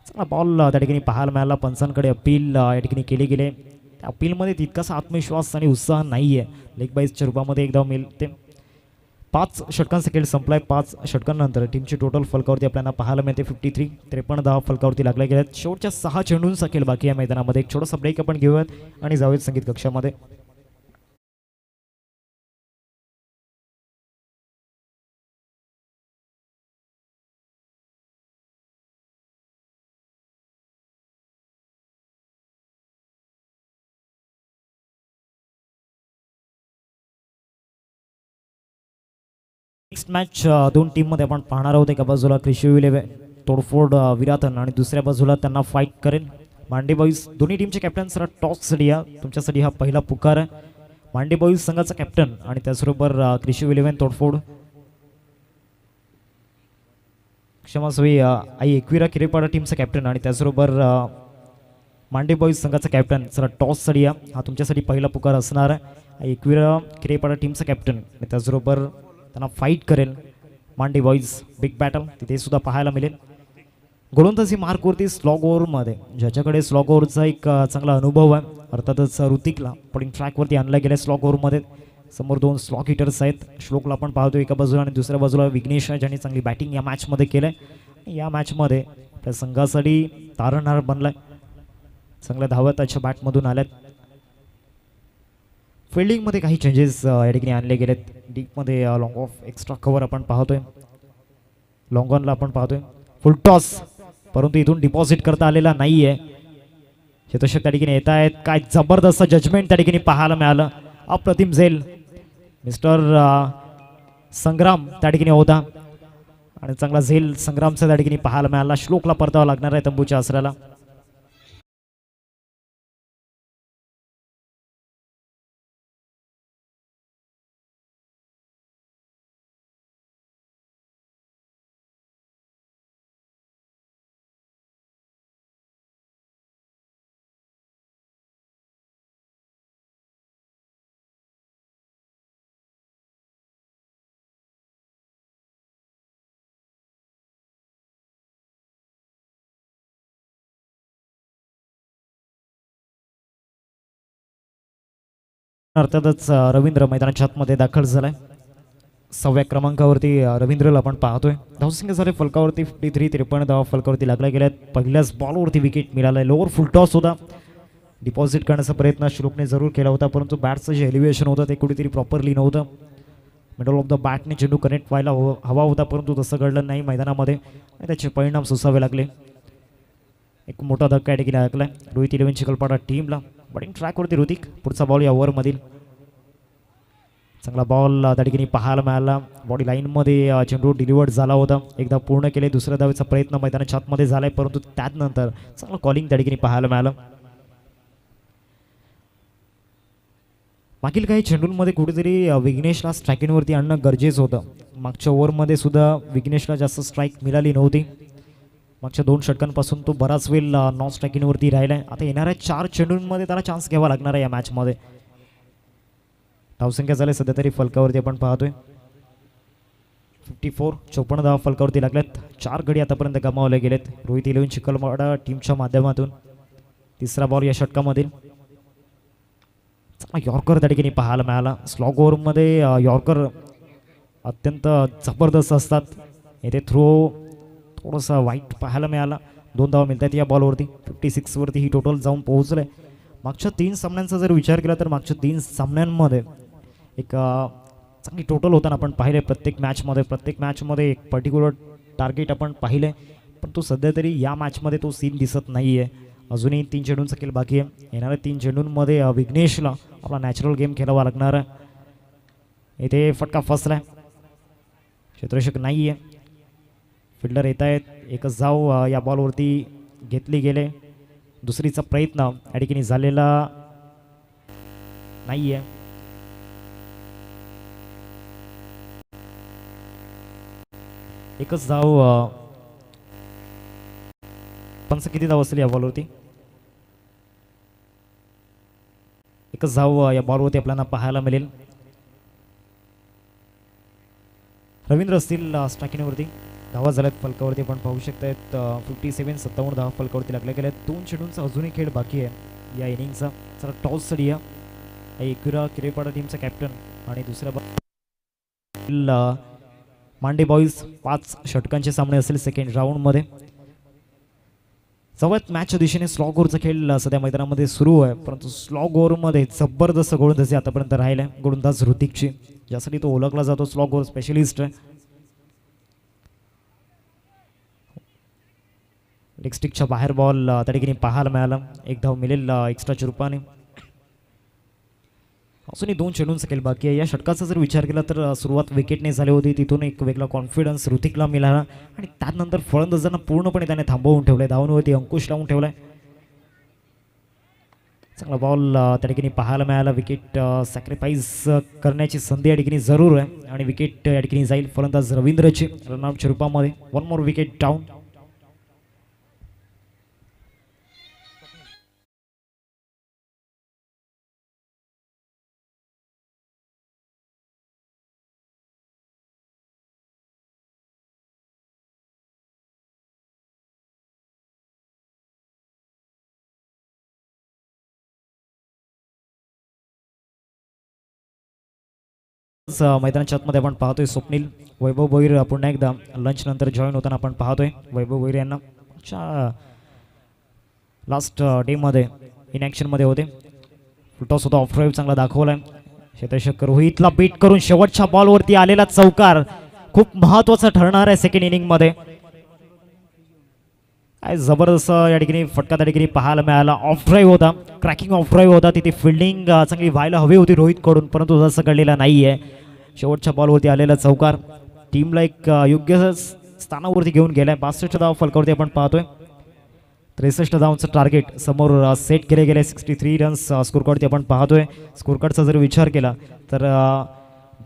चांगला बॉल त्या ठिकाणी पाहायला मिळाला. पंचांकडे अपील या ठिकाणी केले गेले. त्या अपीलमध्ये तितकासा आत्मविश्वास आणि उत्साह नाही आहे. लेग बाईजच्या रूपामध्ये एकदा मिळते. 5 षटकांचा खेळ संपलाय. 5 षटकांनंतर टीमची टोटल फलकावरती आपल्याला पाहायला मिळते 53. 53 धावा फलकावरती लागल्या गेल्यात. शेवटच्या 6 चेंडूंचा खेळ बाकी या मैदानामध्ये. एक छोटासा ब्रेक आपण घेऊयात आणि जाऊयात संगीत कक्षामध्ये. नेक्स्ट मॅच 2 टीममध्ये आपण पाहणार आहोत. एका बाजूला कृषी विलेवे तोडफोड विराथन आणि दुसऱ्या बाजूला त्यांना फाईट करेल मांडे बॉईज. दोन्ही टीमचे कॅप्टन सर टॉससाठी या तुमच्यासाठी हा पहिला पुकार आहे. मांडे बॉईज संघाचा कॅप्टन आणि त्याचबरोबर कृषी विलेवन तोडफोड क्षमास्वी आई एकविरा किरेपाडा टीमचा कॅप्टन आणि त्याचबरोबर मांडे बॉईज संघाचा कॅप्टन सर टॉससाठी या हा तुमच्यासाठी पहिला पुकार असणार आहे. एकविरा किरेपाडा टीमचा कॅप्टन आणि त्याचबरोबर त्यांना फाईट करेल मांडे बॉईज. बिग बॅटल तिथे सुद्धा पाहायला मिळेल. गोलंदाजी मार्कवरती स्लॉग ओव्हरमध्ये ज्याच्याकडे स्लॉग ओव्हरचा एक चांगला अनुभव आहे अर्थातच ऋतिकला पॉलिंग ट्रॅकवरती आणलं गेलं स्लॉग ओव्हरमध्ये. समोर 2 स्लॉग हिटर्स आहेत. श्लोकला आपण पाहतो एका बाजूला आणि दुसऱ्या बाजूला विघ्नेश आहे ज्यांनी चांगली बॅटिंग या मॅचमध्ये केलं आहे. या मॅचमध्ये त्या संघासाठी तारणहार बनलाय. चांगल्या धावा त्याच्या बॅटमधून आल्यात. फिल्डिंगमध्ये काही चेंजेस या ठिकाणी आणले गेलेत. डीपमध्ये लॉंग ऑफ एक्स्ट्रा कव्हर आपण पाहतोय. लॉंग ऑनला आपण पाहतोय फुल टॉस परंतु इथून डिपॉझिट करता आलेला नाही आहे. चतुष्क त्या ठिकाणी येत आहेत. काय जबरदस्त जजमेंट त्या ठिकाणी पाहायला मिळालं. अप्रतिम झेल मिस्टर संग्राम त्या ठिकाणी होता आणि चांगला झेल संग्रामचा त्या ठिकाणी पाहायला मिळाला. श्लोकला परतावा लागणार आहे तंबूच्या आसऱ्याला. अर्थातच रवींद्र मैदानाच्या आतमध्ये दाखल झालाय. 6व्या क्रमांकावरती रवींद्रला आपण पाहतोय. धावसंख्या झाले फलकावरती 53. 53 धावा फलकावरती लागल्या गेल्यात. पहिल्याच बॉलवरती विकेट मिळालाय. लोअर फुल टॉस होता. डिपॉझिट करण्याचा प्रयत्न श्लोकने जरूर केला होता परंतु बॅटचं जे एलिव्हेशन होतं ते कुठेतरी प्रॉपरली नव्हतं. मिडल ऑफ द बॅटने चेंडू कनेक्ट व्हायला हवा होता परंतु तसं घडलं नाही मैदानामध्ये आणि त्याचे परिणाम सोसावे लागले. एक मोठा धक्का या ठिकाणी लागलाय रोहित 11 चिखलपाडा टीमला. बॉलिंग ट्रॅकवरती ऋतिक. पुढचा बॉल या ओव्हरमधील. चांगला बॉल त्या ठिकाणी पाहायला मिळाला. बॉडी लाईनमध्ये चेंडू डिलिव्हर्ड झाला होता. एकदा पूर्ण केले. दुसऱ्या धावेचा प्रयत्न मैदानाच्या आतमध्ये झालाय परंतु त्यानंतर चांगलं कॉलिंग त्या ठिकाणी पाहायला मिळालं. मागील काही चेंडूंमध्ये कुठेतरी विघ्नेशला स्ट्रायकिंगवरती आणणं गरजेचं होतं. मागच्या ओव्हरमध्ये सुद्धा विघ्नेशला जास्त स्ट्राईक मिळाली नव्हती. मागच्या 2 षटकांपासून तो बराच वेळ नॉन स्ट्रायकिंगवरती राहिलाय. आता येणाऱ्या 4 चेंडूंमध्ये त्याला चान्स घ्यावा लागणार आहे या मॅचमध्ये. धावसंख्या झाली सध्या तरी फलकावरती आपण पाहतोय 54. 54 धावा फलकावरती लागल्यात. 4 गडी आतापर्यंत गमावले गेलेत रोहित 11 चिखलपाडा टीमच्या माध्यमातून. तिसरा बॉल या षटकामधील. यॉर्कर त्या ठिकाणी पाहायला मिळाला. स्लॉग ओव्हरमध्ये यॉर्कर अत्यंत जबरदस्त असतात. येथे थ्रो थोडंसं वाईट पाहायला मिळाला. 2 धावा मिळतात या बॉलवरती. 56 वरती ही टोटल जाऊन पोहोचले. मागच्या 3 सामन्यांचा जर विचार केला तर मागच्या 3 सामन्यांमध्ये एक चांगली टोटल होताना आपण पाहिले. प्रत्येक मॅचमध्ये एक पर्टिक्युलर टार्गेट आपण पाहिले पण तो सध्या तरी या मॅचमध्ये तो सीन दिसत नाही आहे. अजूनही 3 चेंडूंचा खेळ बाकी आहे. येणाऱ्या 3 चेंडूंमध्ये विघ्नेशला आपला नॅचरल गेम खेळावा लागणार आहे. इथे फटका फसलाय. क्षेत्ररक्षक नाही आहे. फिल्डर येत आहेत. एकच धाव या बॉलवरती घेतली गेले. दुसरीचा प्रयत्न या ठिकाणी झालेला नाहीये. एकच धाव. पंच किती धाव असेल या बॉलवरती? एकच धाव या बॉलवरती आपल्याला पाहायला मिळेल. रवींद्र असतील स्ट्रायकिंगवरती. धावा झाल्यात फलकावरती आपण पाहू शकतायत. 57 57 धावा फलकावरती लागल्या गेल्या. 2 चेंडूंचा अजूनही खेळ बाकी आहे या इनिंगचा. चला टॉस साठी या एकविरा किरेपाडा टीमचा कॅप्टन आणि दुसऱ्या मांडे बॉईज 5 षटकांचे सामने असेल सेकंड राऊंडमध्ये. सवयत मॅचच्या दिशेने स्लॉग ओव्हरचा खेळ सध्या मैदानामध्ये सुरू आहे, परंतु स्लॉग ओव्हरमध्ये जबरदस्त गोलंदाजी आतापर्यंत राहिल्या गोलंदाज ऋतिकची, ज्यासाठी तो ओळखला जातो स्लॉग ओव्हर स्पेशलिस्ट आहे. लेग स्टिकच्या बाहेर बॉल त्या ठिकाणी पाहायला मिळाला. एक धाव मिळेल एक्स्ट्राच्या रूपाने. अजूनही 2 चेंडूंचा खेळ बाकी आहे. या षटकाचा जर विचार केला तर सुरुवात विकेटने झाली होती, तिथून एक वेगळा कॉन्फिडन्स ऋतिकला मिळाला आणि त्यानंतर फलंदाजांना पूर्णपणे त्याने थांबवून ठेवलंय, धावांवरती अंकुश लावून ठेवलाय. चांगला बॉल त्या ठिकाणी पाहायला मिळाला. विकेट सॅक्रिफाईस करण्याची संधी या ठिकाणी जरूर आहे आणि विकेट या ठिकाणी जाईल फलंदाज रवींद्रची रनआउटच्या रूपामध्ये. 1 मोर विकेट डाऊन. मैदानाच्या आतमध्ये आपण पाहतोय स्वप्नील वैभव भोईर पुन्हा एकदा लंच नंतर जॉईन होताना आपण पाहतोय. वैभव भोईर यांना लास्ट डे मध्ये इन मध्ये होते. फुलटॉस होता, ऑफ ड्राईव्ह चांगला दाखवलाय. क्षेत्ररक्षक रोहितला बीट करून शेवटच्या बॉलवरती आलेला चौकार खूप महत्वाचा ठरणार आहे सेकंड इनिंग मध्ये. काय जबरदस्त या ठिकाणी फटका त्या ठिकाणी पाहायला मिळाला. ऑफ ड्राईव्ह होता, क्रॅकिंग ऑफ ड्राईव्ह होता. तिथे फिल्डिंग चांगली व्हायला हवी होती रोहित कडून, परंतु तसं घडलेला नाहीये. शेवटच्या बॉलवरती आलेला चौकार टीमला एक योग्य स्थानावरती घेऊन गेलाय. 62 धाव फलकावरती आपण पाहतोय. 63 धावांचं टार्गेट समोर सेट केले गेले. 63 रन्स स्कोरकार्डवरती आपण पाहतोय. स्कोरकार्डचा जर विचार केला तर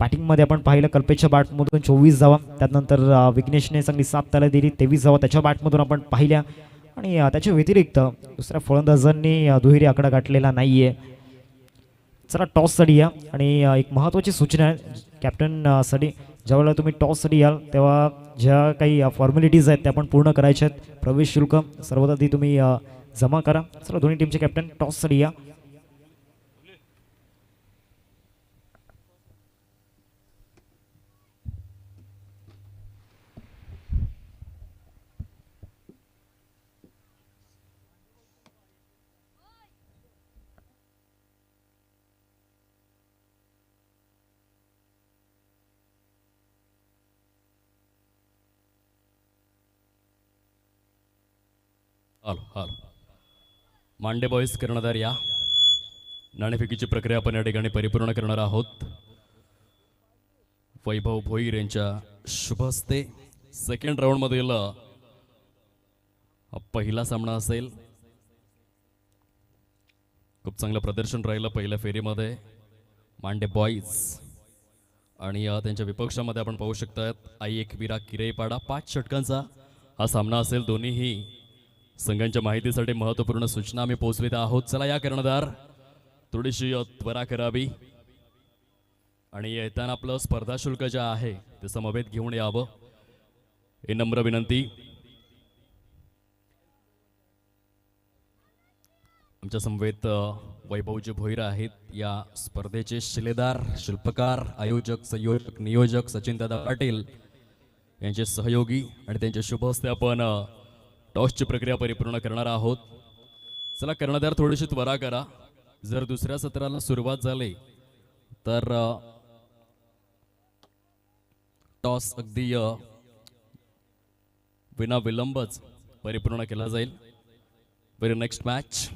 बॅटिंगमध्ये आपण पाहिलं कल्पेशच्या बॅटमधून 24 धावा, त्यानंतर विघ्नेशने चांगली 7 त्याला दिली, 23 धावा त्याच्या बॅटमधून आपण पाहिल्या आणि त्याच्या व्यतिरिक्त दुसऱ्या फलंदाजांनी दुहेरी आकडा गाठलेला नाहीये. चला टॉससाठी या आणि एक महत्त्वाची सूचना आहे कॅप्टनसाठी, ज्यावेळेला तुम्ही टॉससाठी याल तेव्हा ज्या काही फॉर्मॅलिटीज आहेत त्या आपण पूर्ण करायच्या आहेत. प्रवेश शुल्क सर्वदा तुम्ही जमा करा. चला दोन्ही टीमचे कॅप्टन टॉससाठी या. मांडे बॉईज कर्णधार या. नाणेफेकीची प्रक्रिया आपण या ठिकाणी परिपूर्ण करणार आहोत. वैभव भोईर यांच्या शुभ हस्ते सेकंड राऊंड मधील पहिला सामना असेल. खूप चांगलं प्रदर्शन राहिलं पहिल्या फेरीमध्ये मांडे बॉईज आणि त्यांच्या विपक्षामध्ये आपण पाहू शकतात आई एकविरा किरेपाडा. 5 षटकांचा हा सामना असेल. दोन्हीही संघांच्या माहितीसाठी महत्त्वपूर्ण सूचना आम्ही पोहोचवित आहोत. चला या कर्णधार थोडीशी त्वरा करावी आणि येताना आपलं स्पर्धा शुल्क जे आहे ते समवेत घेऊन यावं ही नम्र विनंती. आमच्या समवेत वैभवजी भोईर आहेत, या स्पर्धेचे शिलेदार, शिल्पकार, आयोजक, संयोजक, नियोजक सचिनदादा पाटील यांचे सहयोगी आणि त्यांच्या शुभ हस्ते आपण टॉसची प्रक्रिया परिपूर्ण करणार आहोत. चला कर्णधार थोडीशी त्वरा करा. जर दुसऱ्या सत्राला सुरुवात झाली तर टॉस अगदी विना विलंबच परिपूर्ण केला जाईल. बरे नेक्स्ट मॅच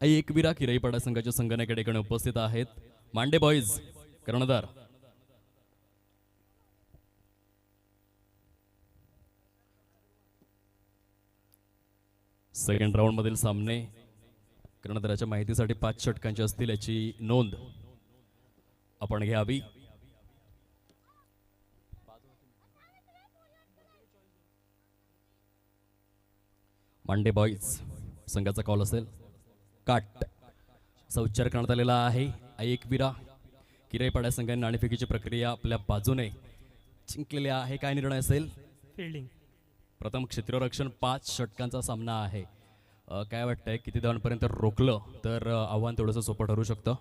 आई एकविरा किरेपाडा संघाच्या संघटनेकडे ठिकाणी उपस्थित आहेत. मांडे बॉईज कर्णधार सेकंड राऊंडमधील सामने कर्णधाराच्या माहितीसाठी 5 षटकांचे असतील याची नोंद आपण घ्यावी. मांडे बॉईज संघाचा कॉल असेल. काट असा उच्चार करण्यात आलेला आहे. एकविरा किराईपाडा संघाने नाणेफेकीची प्रक्रिया आपल्या बाजूने जिंकलेली आहे. काय निर्णय असेल? फिल्डिंग. प्रथम क्षेत्ररक्षण 5 षटकांचा सामना आहे. काय वाटतंय किती धावांपर्यंत रोखलं तर आव्हान थोडंसं सोपं ठरू शकतं?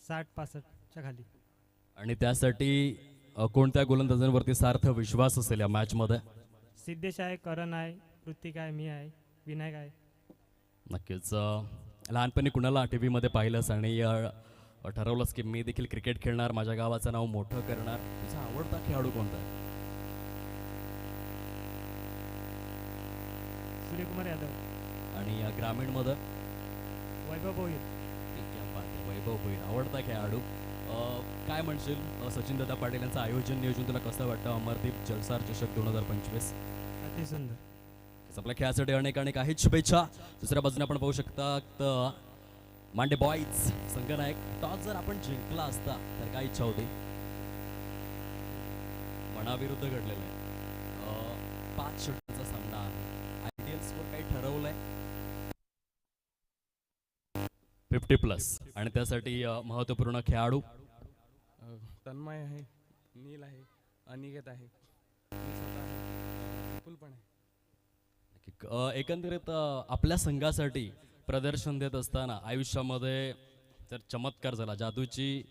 60-65च्या खाली. आणि त्यासाठी कोणत्या गोलंदाजांवरती सार्थ विश्वास असेल या मॅचमध्ये? सिद्धेश आहे, करण आहे, ऋतिक आहे, मी आहे, विनायक आहे. नक्कीच. लहानपणी कुणाला टी व्हीमध्ये पाहिलंस आणि ठरवलंस की मी देखील क्रिकेट खेळणार, माझ्या गावाचं नाव मोठं करणार. तुझा आवडता खेळाडू कोणता आहे? सूर्यकुमार यादव. आणि ग्रामीणमध्ये? वैभव भोईर. क्या बात आहे, वैभव भोईर आवडता खेळाडू. काय म्हणशील सचिन दादा पाटील यांचं आयोजन नियोजन तुला कसं वाटतं? अमरदीप जलसार चषक 2025 अति सुंदर. आपल्या खेळासाठी अनेक अनेक आहेत शुभेच्छा. दुसऱ्या बाजूने आपण पाहू शकता मांडे बॉईज संघनायक. टॉस जर आपण जिंकला असता तर काय इच्छा होती? मनाविरुद्ध घडलेला आहे. 5 षटकांचा सामना आहे. आयडियल स्कोर काही ठरवलंय? 50+ आणि त्यासाठी महत्त्वपूर्ण खेळाडू तन्मय आहे, नील आहे, अनिकेत आहे, मी स्वतः आहे, विपुल पण आहे. एकंदरीत आपल्या संघासाठी प्रदर्शन देत असताना आयुष्यामध्ये जर चमत्कार झाला, जादूची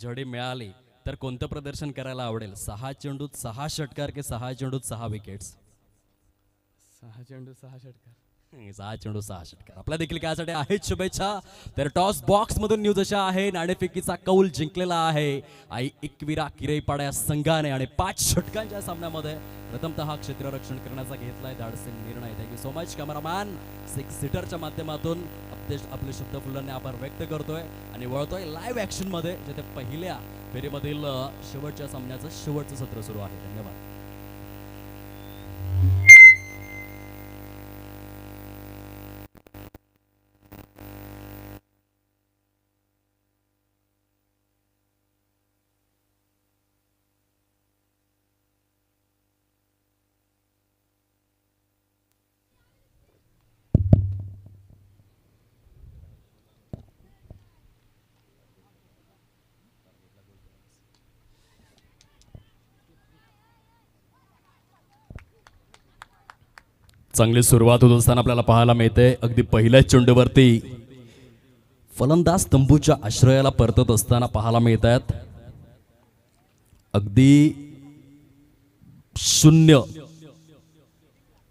झडी मिळाली तर कोणतं प्रदर्शन करायला आवडेल? 6 चेंडूत 6 षटकार की 6 चेंडूत 6 विकेट्स? 6 चेंडू 6 षटकार. 6 चेंडू 6 षटकार. आपल्या देखील त्यासाठी आहेत शुभेच्छा. तर टॉस बॉक्स मधून न्यूज अशा आहे, नाणेफेकीचा कौल जिंकलेला आहे एकविरा किराईपाडा या संघाने आणि 5 षटकांच्या सामन्यामध्ये प्रथमतः क्षेत्ररक्षण करण्याचा घेतलाय धाडसी निर्णय. Thank you so much cameraman. 6 सीटरच्या माध्यमातून आपले शब्द फुलांनी आभार व्यक्त करतोय आणि वळतोय लाईव्ह ऍक्शन मध्ये, जिथे पहिल्या फेरीमधील शेवटच्या सामन्याचं शेवटचं सत्र सुरू आहे. धन्यवाद. चांगली सुरुवात होत असताना आपल्याला पाहायला मिळते अगदी पहिल्याच चेंडूवरती फलंदाज तंबूच्या आश्रयाला परतत असताना पाहायला मिळत आहेत. अगदी 0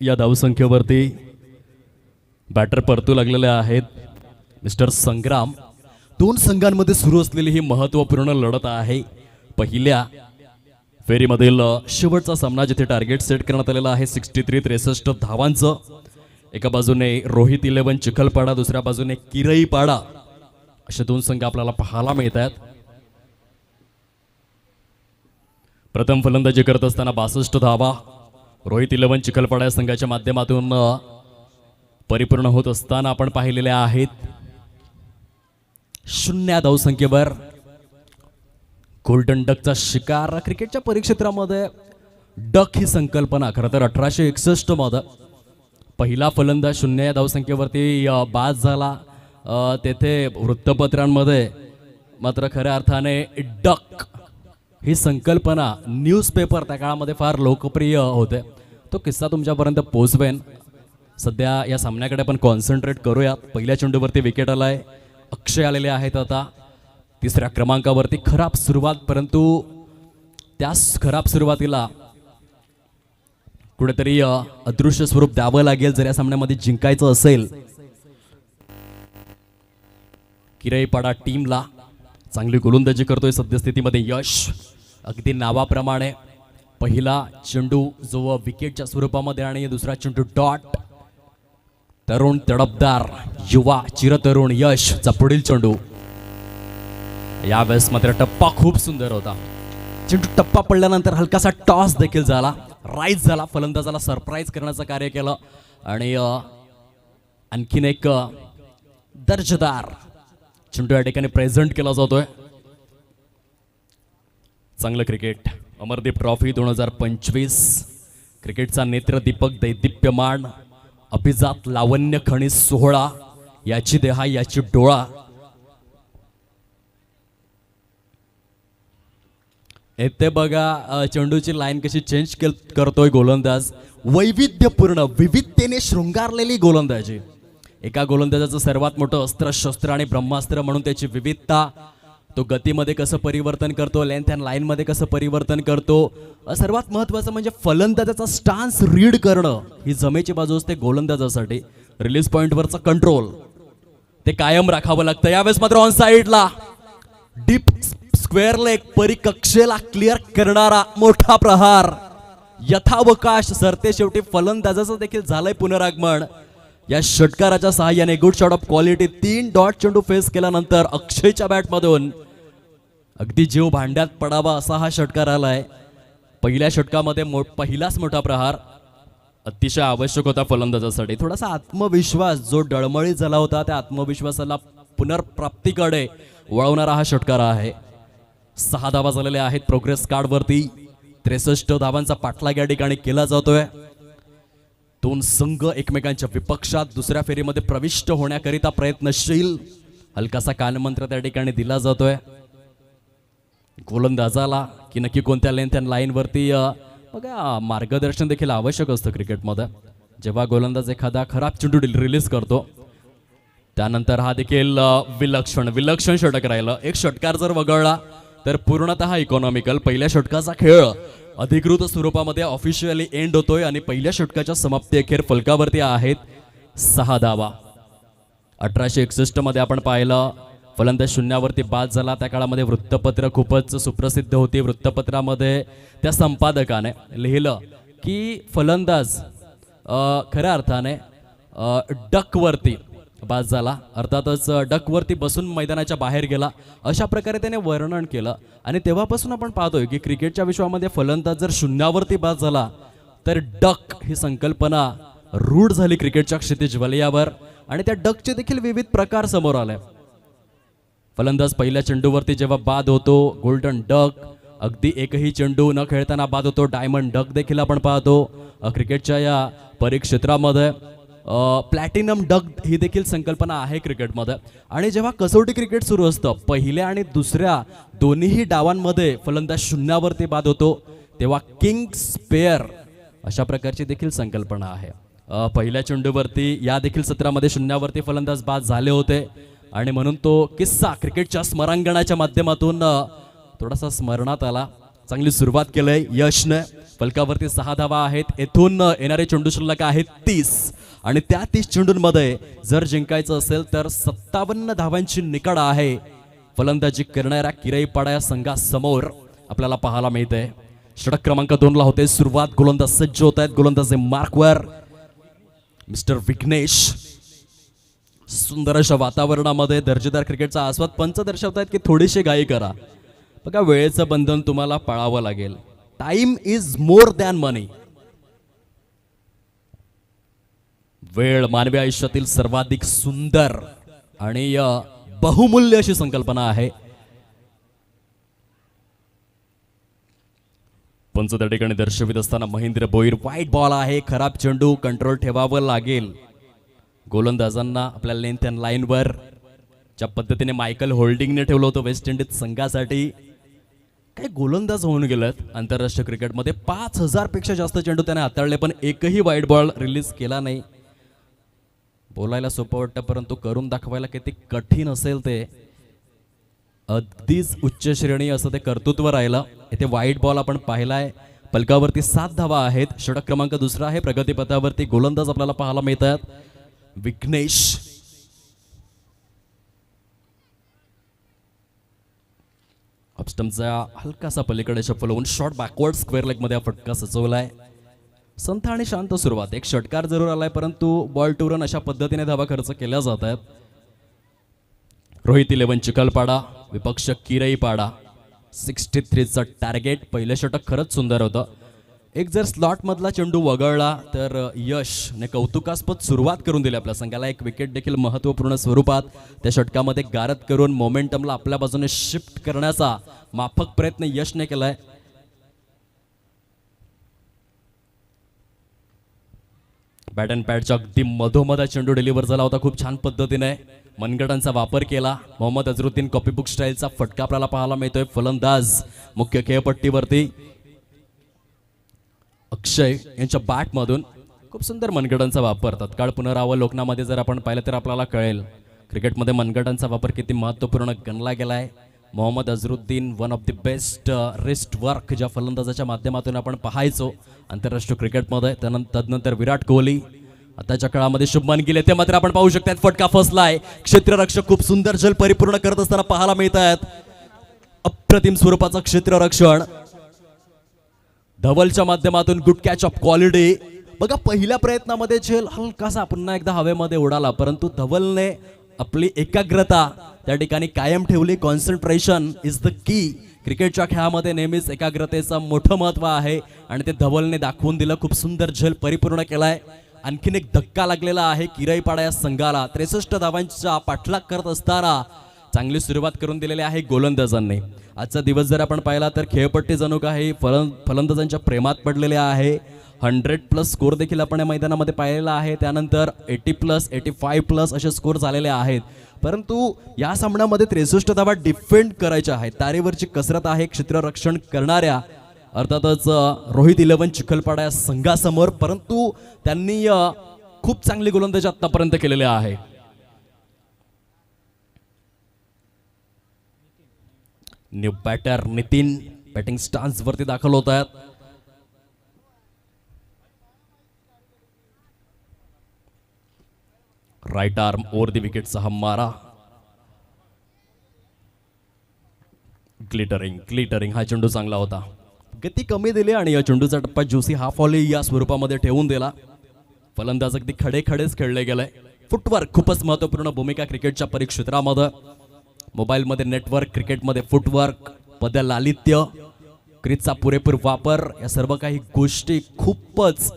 या धावसंख्येवरती बॅटर परतू लागलेले आहेत. मिस्टर संग्राम. 2 संघांमध्ये सुरू असलेली ही महत्त्वपूर्ण लढत आहे. पहिल्या फेरीमधील शेवटचा सामना, जिथे टार्गेट सेट करण्यात आलेला आहे 63 धावांचं. एका बाजूने रोहित 11 चिखलपाडा, दुसऱ्या बाजूने किरईपाडा, असे 2 संघ आपल्याला पाहायला मिळत आहेत. प्रथम फलंदाजी करत असताना 62 धावा रोहित 11 चिखलपाडा या संघाच्या माध्यमातून परिपूर्ण होत असताना आपण पाहिलेल्या आहेत. 0 धावसंख्येवर गोल्डन डकचा शिकार. क्रिकेटच्या परिक्षेत्रामध्ये डक ही संकल्पना खरं तर 1861 मध्ये पहिला फलंदाज 0 या धावसंख्येवरती बाद झाला. तेथे वृत्तपत्रांमध्ये मात्र खऱ्या अर्थाने डक ही संकल्पना न्यूजपेपर त्या काळामध्ये फार लोकप्रिय होते. तो किस्सा तुमच्यापर्यंत पोहोचवेन. सध्या या सामन्याकडे आपण कॉन्सन्ट्रेट करूया. पहिल्या चेंडूवरती विकेट आलाय. अक्षय आलेले आहेत आता 3ऱ्या क्रमांकावरती. खराब सुरुवात, परंतु त्या खराब सुरुवातीला कुठेतरी अदृश्य स्वरूप द्यावं लागेल जर या सामन्यामध्ये जिंकायचं असेल. किराईपाडा टीमला चांगली गोलंदाजी करतोय सद्यस्थितीमध्ये यश. अगदी नावाप्रमाणे पहिला चेंडू जो विकेटच्या स्वरूपामध्ये आणि दुसरा चेंडू डॉट. तरुण तडफदार युवा चिरतरुण यशचा पुढील चेंडू. यावेळेस मात्र टप्पा खूप सुंदर होता. चेंडू टप्पा पडल्यानंतर हलकासा टॉस देखील झाला. राईज झाला. फलंदाजाला सरप्राईज करण्याचं कार्य केलं आणि आणखीन एक दर्जेदार चेंडू या ठिकाणी प्रेझेंट केला जातोय. चांगलं क्रिकेट. अमरदीप ट्रॉफी 2025 क्रिकेटचा नेत्र दीपक दैदिप्यमान अभिजात लावण्य खनिज सोहळा. याची देहा याची डोळा. येथे बघा चेंडूची लाईन कशी चेंज करतोय गोलंदाज. वैविध्यपूर्ण विविधतेने शृंगारलेली गोलंदाजी. एका गोलंदाजाचं सर्वात मोठं अस्त्र शस्त्र आणि ब्रह्मास्त्र म्हणून त्याची विविधता. तो गतीमध्ये कसं परिवर्तन करतो, लेंथ अँड लाईनमध्ये कसं परिवर्तन करतो. सर्वात महत्त्वाचं म्हणजे फलंदाजाचा स्टान्स रीड करणं ही जमेची बाजू असते गोलंदाजासाठी. रिलीज पॉईंटवरचा कंट्रोल ते कायम राखावं लागतं. यावेळेस मात्र ऑन साईडला डीप स्क्वेअर लेग परिकक्षेला क्लिअर करणारा मोठा प्रहार. यथावकाश सरते शेवटी फलंदाजाचं देखील झालंय पुनरागमन. या षटकाराच्या सहाय्याने good shot of quality 3 dot चेंडू फेस केल्यानंतर अक्षयच्या बॅटमधून अगदी जीव भांड्यात पडावा असा हा षटकार आलाय. पहिल्या षटकामध्ये पहिलाच मोठा प्रहार अतिशय आवश्यक होता फलंदाजासाठी. थोडासा आत्मविश्वास जो डळमळीत झाला होता त्या आत्मविश्वासाला पुनर्प्राप्तीकडे वळवणारा हा षटकार आहे. 6 धावा झालेल्या आहेत प्रोग्रेस कार्डवरती. 63 धावांचा पाठलाग या ठिकाणी केला जातोय. 2 संघ एकमेकांच्या विपक्षात दुसऱ्या फेरीमध्ये प्रविष्ट होण्याकरिता प्रयत्नशील. हलकासा कानमंत्र त्या ठिकाणी दिला जातोय गोलंदाजाला की नक्की कोणत्या लेंथ अँड लाईनवरती. बघा मार्गदर्शन देखील आवश्यक असतं क्रिकेटमध्ये. जेव्हा गोलंदाज एखादा खराब चेंडू रिलीज करतो त्यानंतर हा देखील विलक्षण षटक राहिलं. एक षटकार जर वगळला तर पूर्णतः इकॉनॉमिकल. पहिल्या षटकाचा खेळ अधिकृत स्वरूपामध्ये ऑफिशियली एंड होतोय आणि पहिल्या षटकाच्या समाप्ती अखेर फलकावरती आहेत 6 धावा. 1861 मध्ये आपण पाहिलं फलंदाज शून्यावरती बाद झाला. त्या काळामध्ये वृत्तपत्र खूपच सुप्रसिद्ध होती. वृत्तपत्रामध्ये त्या संपादकाने लिहिलं की फलंदाज खऱ्या अर्थाने डकवरती बाद झाला. अर्थातच डकवरती बसून मैदानाच्या बाहेर गेला अशा प्रकारे त्याने वर्णन केलं. आणि तेव्हापासून आपण पाहतोय की क्रिकेटच्या विश्वामध्ये फलंदाज जर शून्यावरती बाद झाला तर डक ही संकल्पना रूढ झाली क्रिकेटच्या क्षितिज वलयावर. आणि त्या डकचे देखील विविध प्रकार समोर आले. फलंदाज पहिल्या चेंडूवरती जेव्हा बाद होतो गोल्डन डक. अगदी एकही चेंडू न खेळताना बाद होतो डायमंड डक देखील आपण पाहतो क्रिकेटच्या या परिक्षेत्रामध्ये. प्लॅटिनम डक ही देखील संकल्पना आहे क्रिकेटमध्ये. आणि जेव्हा कसोटी क्रिकेट सुरू असतं पहिल्या आणि दुसऱ्या दोन्हीही डावांमध्ये फलंदाज शून्यावरती बाद होतो तेव्हा किंग स्पेअर अशा प्रकारची देखील संकल्पना आहे. पहिल्या चेंडूवरती या देखील सत्रामध्ये शून्यावरती फलंदाज बाद झाले होते आणि म्हणून तो किस्सा क्रिकेटच्या स्मरांगणाच्या माध्यमातून थोडासा स्मरणात आला. चांगली सुरुवात केलंय यशने. फलकावरती 6 धावा आहेत. येथून येणारे चेंडू शिल्लक आहेत 30 आणि त्या 30 चेंडूंमध्ये जर जिंकायचं असेल तर 57 धावांची निकड आहे फलंदाजी करणाऱ्या किरईपाडा या संघासमोर आपल्याला पाहायला मिळते. षटक क्रमांक 2 ला होते सुरुवात. गोलंदाज सज्ज होत आहेत. गोलंदाज मार्कवर मिस्टर विघ्नेश. सुंदर अशा वातावरणामध्ये दर्जेदार क्रिकेटचा आस्वाद पंच दर्शवतायत की थोडीशी घाई करा. बघा वेळेचं बंधन तुम्हाला पाळावं लागेल. टाइम इज मोर दॅन मनी. वेळ मानवी आयुष्यातील सर्वाधिक सुंदर आणि बहुमूल्य अशी संकल्पना आहे. पंच त्या ठिकाणी दर्शवित असताना महेंद्र भोईर. वाईट बॉल आहे. खराब चेंडू. कंट्रोल ठेवावं लागेल गोलंदाजांना आपल्या लेंथ अँड लाईनवर. ज्या पद्धतीने मायकल होल्डिंगने ठेवलं होतं वेस्ट इंडिज संघासाठी. काही गोलंदाज होऊन गेलेत आंतरराष्ट्रीय क्रिकेटमध्ये. 5000 पेक्षा जास्त चेंडू त्याने हाताळले पण एकही वाईट बॉल रिलीज केला नाही. बोलायला सोपं वाटतं परंतु करून दाखवायला किती कठीण असेल ते. अगदीच उच्च श्रेणी असं ते कर्तृत्व राहिलं. इथे वाईट बॉल आपण पाहिलाय. फलकावरती 7 धावा आहेत. षटक क्रमांक 2 आहे. प्रगतीपथावरती गोलंदाज आपल्याला पाहायला मिळतात. विघ्नेश. ऑफस्टम्पचा हलकासा पलीकडे शफल होऊन शॉर्ट बॅकवर्ड स्क्वेअर लेग मध्ये फटका सचवलाय. संथ आणि शांत सुरुवात. एक षटकार जरूर आलाय परंतु बॉल टू रन अशा पद्धतीने धावा खर्च केल्या जात आहेत. रोहित 11 चिखलपाडा विपक्ष किरईपाडा. 63चं टार्गेट. पहिलं षटक खरंच सुंदर होतं. एक जर स्लॉटमधला चेंडू वगळला तर यशने कौतुकास्पद सुरुवात करून दिली आपल्या संघाला. एक विकेट देखील महत्त्वपूर्ण स्वरूपात त्या षटकामध्ये गारद करून मोमेंटमला आपल्या बाजूने शिफ्ट करण्याचा माफक प्रयत्न यशने केलाय. बॅट अँड पॅडच्या अगदी मधोमध चेंडू डिलिव्हर झाला होता. खूप छान पद्धतीने मनगटांचा वापर केला. मोहम्मद अझरुद्दीन कॉपीबुक स्टाईलचा फटका आपल्याला पाहायला मिळतोय. फलंदाज मुख्य खेळपट्टीवरती अक्षय यांच्या बॅटमधून खूप सुंदर मनगटांचा वापर. तत्काळ पुनरावलोकनामध्ये जर आपण पाहिलं तर आपल्याला कळेल क्रिकेटमध्ये मनगटांचा वापर किती महत्त्वपूर्ण गणला गेलाय. Mohammad Azharuddin one of the best wrist work ज्या फलंदाजाच्या माध्यमातून आपण पाहायचो आंतरराष्ट्रीय क्रिकेटमध्ये. तदनंतर विराट कोहली, आताच्या काळामध्ये शुभमन गिल. ते मात्र आपण पाहू शकतात फटका फसलाय. क्षेत्ररक्षक खूप सुंदर जल परिपूर्ण करत असताना पाहायला मिळत आहेत. अप्रतिम स्वरूपाचं क्षेत्ररक्षण धवलच्या माध्यमातून. Good catch of quality. बघा पहिल्या प्रयत्नामध्ये झेल हलकासा पुन्हा एकदा हवेमध्ये उडाला, परंतु धवलने आपली एकाग्रता त्या ठिकाणी कायम ठेवली. Concentration is the key. क्रिकेटच्या खेळामध्ये नेहमीच एकाग्रतेचं मोठं महत्त्व आहे आणि ते धवलने दाखवून दिलं. खूप सुंदर झेल परिपूर्ण केलाय. आणखीन एक धक्का लागलेला आहे किरईपाडा या संघाला. 63 धावांचा पाठलाग करत असताना चांगली सुरुवात करून दिलेली आहे गोलंदाजांनी. आजचा दिवस जर आपण पाहिला तर खेळपट्टी जणू काही फलंदाजांच्या प्रेमात पडलेले आहे. 100+ स्कोर देखील आपण या मैदानामध्ये पाहिलेला आहे. त्यानंतर 80+, 85+ असे स्कोर झालेले आहेत. परंतु या सामन्यामध्ये 63 धावा डिफेंड करायच्या आहेत. तारेवरची कसरत आहे क्षेत्ररक्षण करणाऱ्या अर्थातच रोहित 11 चिखलपाडा या संघासमोर. परंतु त्यांनी खूप चांगली गोलंदाजी आतापर्यंत केलेली आहे. New batter Nitin batting stance वरती दाखल होत आहेत. राईट आर्म ओव्हर द विकेटचा हा मारा. ग्लिटरिंग हा चेंडू चांगला होता. गती कमी दिली आणि या चेंडूचा टप्पा ज्युसी हाफ व्हॉली या स्वरूपामध्ये ठेवून दिला. फलंदाज अगदी खडेच खेळले गेले. फुटवर्क खूपच महत्त्वपूर्ण भूमिका क्रिकेटच्या परिक्षेत्रामध्ये. मोबाईलमध्ये नेटवर्क, क्रिकेटमध्ये फुटवर्क, पदलालित्य, क्रीजचा पुरेपूर वापर या सर्व काही गोष्टी खूपच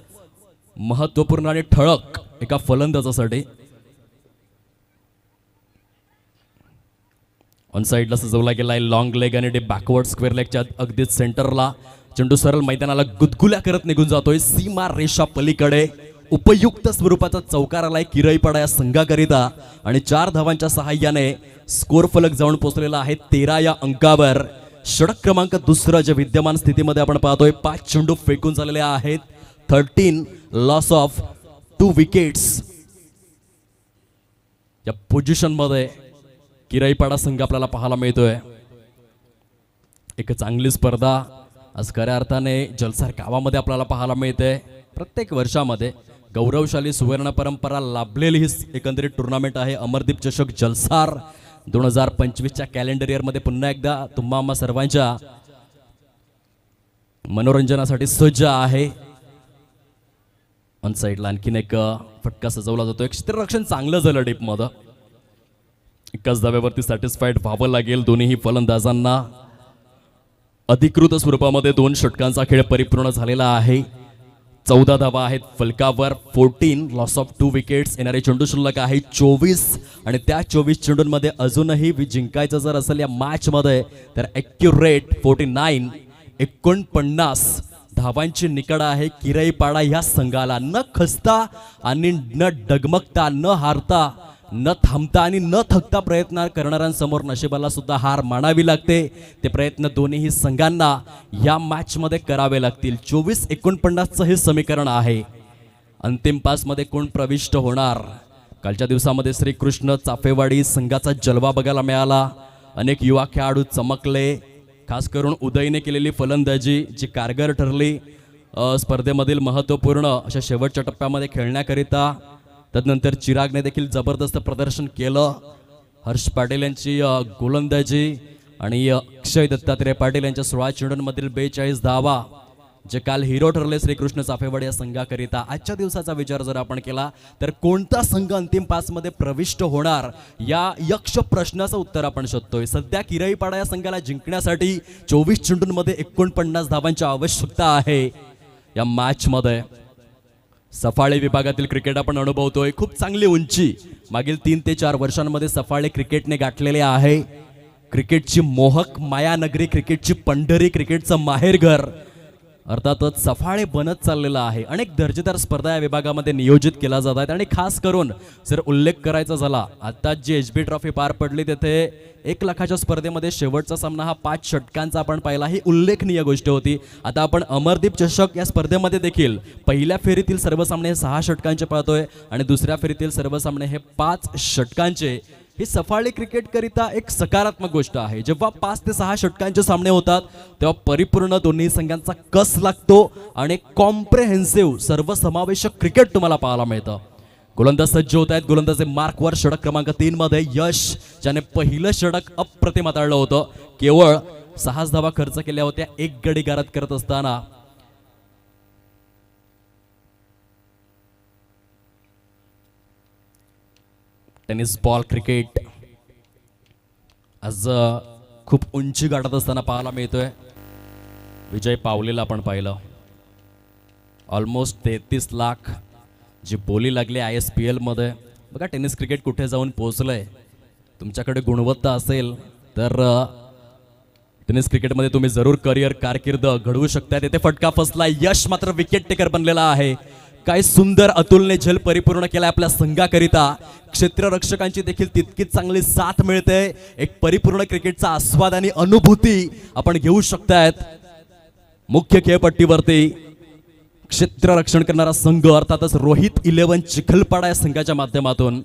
महत्त्वपूर्ण आणि ठळक एका फलंदाजासाठी. ऑन साईडला सजवला गेलाय लॉंग लेग आणि बॅकवर्ड स्क्वेअर लेगच्या अगदीच सेंटरला. चेंडू सरळ मैदानाला गुदगुल्या करत निघून जातोय सीमा रेषा पलीकडे. उपयुक्त स्वरूपाचा चौकार आलाय किरईपाडा या संघाकरिता आणि 4 धावांच्या सहाय्याने स्कोर फलक जाऊन पोहोचलेला आहे 13 या अंकावर. षटक क्रमांक 2 जे विद्यमान स्थितीमध्ये आपण पाहतोय. 5 चेंडू फेकून झालेले आहेत. 13 लॉस ऑफ 2 विकेट्स या पोझिशन मध्ये किरईपाडा संघ आपल्याला पाहायला मिळतोय. एक चांगली स्पर्धा आज खऱ्या अर्थाने जलसार गावामध्ये आपल्याला पाहायला मिळते. प्रत्येक वर्षामध्ये गौरवशाली सुवर्ण परंपरा लाभलेली ही एकंदरीत टुर्नामेंट आहे. अमरदीप चषक जलसार 2025च्या कॅलेंडर इयरमध्ये पुन्हा एकदा तुम्हा आम्हा सर्वांच्या मनोरंजनासाठी सज्ज आहे. ऑन साईडला आणखीन एक फटका सजवला जातो. क्षेत्ररक्षण चांगलं झालं डीपमध्ये. एकाच धाव्यावरती सॅटिस्फाईड व्हावं लागेल दोन्ही फलंदाजांना. अधिकृत स्वरूपामध्ये 2 षटकांचा खेळ परिपूर्ण झालेला आहे. 14 धावा आहेत फलकावर. 14 लॉस ऑफ 2 विकेट्स. येणारे चेंडू शिल्लक आहे 24 आणि त्या 24 चेंडूंमध्ये अजूनही जिंकायचं जर असेल या मॅचमध्ये तर ॲक्युरेट 49 धावांची निकड आहे किरईपाडा ह्या संघाला. न खचता आणि न डगमगता, न हारता, न थांबता आणि न थकता प्रयत्न करणाऱ्यांसमोर नशिबाला सुद्धा हार मानावी लागते. ते प्रयत्न दोन्ही संघांना या मॅचमध्ये करावे लागतील. 24-49चं हे समीकरण आहे. अंतिम 5 मध्ये कोण प्रविष्ट होणार? कालच्या दिवसामध्ये श्रीकृष्ण चाफेवाडी संघाचा जलवा बघायला मिळाला. अनेक युवा खेळाडू चमकले. खास करून उदयने केलेली फलंदाजी जी कारगर ठरली स्पर्धेमधील महत्त्वपूर्ण अशा शेवटच्या टप्प्यामध्ये खेळण्याकरिता. तदनंतर चिरागने देखील जबरदस्त प्रदर्शन केलं. हर्ष पाटील यांची गोलंदाजी आणि अक्षय दत्तात्रय पाटील यांच्या 16 चेंडूंमधील 42 धावा जे काल हिरो ठरले श्रीकृष्ण चाफेवाडी या संघाकरिता. आजच्या दिवसाचा विचार जर आपण केला तर कोणता संघ अंतिम 5 मध्ये प्रविष्ट होणार या यक्ष प्रश्नाचं उत्तर आपण शोधतोय. सध्या किरईपाडा या संघाला जिंकण्यासाठी 24 चेंडूंमध्ये 49 धावांची आवश्यकता आहे. या मॅच मध्ये सफाळे विभागातील क्रिकेट आपण अनुभवतोय. खूप चांगली उंची मागील 3 ते 4 वर्षांमध्ये सफाळे क्रिकेटने गाठलेले आहे. क्रिकेटची मोहक मायानगरी, क्रिकेटची पंढरी, क्रिकेटचं माहेरघर अर्थातच सफाळे बनत चाललेलं आहे. अनेक दर्जेदार स्पर्धा या विभागामध्ये नियोजित केल्या जात आहेत आणि खास करून जर उल्लेख करायचा झाला, आता जी HB ट्रॉफी पार पडली तिथे 1 लाखाच्या स्पर्धेमध्ये शेवटचा सामना हा 5 षटकांचा आपण पाहिला. ही उल्लेखनीय गोष्ट होती. आता आपण अमरदीप चषक या स्पर्धेमध्ये देखील पहिल्या फेरीतील सर्व सामने हे 6 षटकांचे पाहतोय आणि दुसऱ्या फेरीतील सर्व सामने हे 5 षटकांचे. ही सफाळे क्रिकेटकरिता एक सकारात्मक गोष्ट आहे. जेव्हा 5 ते 6 षटकांचे सामने होतात तेव्हा परिपूर्ण दोन्ही संघांचा कस लागतो आणि कॉम्प्रेहेन्सिव्ह सर्वसमावेशक क्रिकेट तुम्हाला पाहायला मिळतं. गोलंदाज सज्ज होत आहेत. गोलंदाजे मार्कवर षटक क्रमांक 3 मध्ये यश, ज्याने पहिलं षटक अप्रतिम हाताळलं होतं. केवळ 6 धावा खर्च केल्या होत्या 1 गडी गारद करत असताना. टेनिस बॉल क्रिकेट आज खूप उंची गाठत असताना पाहायला मिळतोय. विजय पावलेला आपण पाहिलं. ऑलमोस्ट 33 लाख जी बोली लागली ISPL मध्ये. बघा टेनिस क्रिकेट कुठे जाऊन पोहोचलंय. तुमच्याकडे गुणवत्ता असेल तर टेनिस क्रिकेटमध्ये तुम्ही जरूर करिअर कारकीर्द घडवू शकता. तिथे फटका फसला. यश मात्र विकेट टेकर बनलेला आहे. काय सुंदर अतुलने झेल परिपूर्ण केला आपल्या संघाकरिता. क्षेत्ररक्षकांची देखील तितकीच चांगली साथ मिळते. एक परिपूर्ण क्रिकेटचा आस्वाद आणि अनुभूती आपण घेऊ शकतायत. मुख्य खेळपट्टीवरती क्षेत्ररक्षण करणारा संघ अर्थातच रोहित 11 चिखलपाडा या संघाच्या माध्यमातून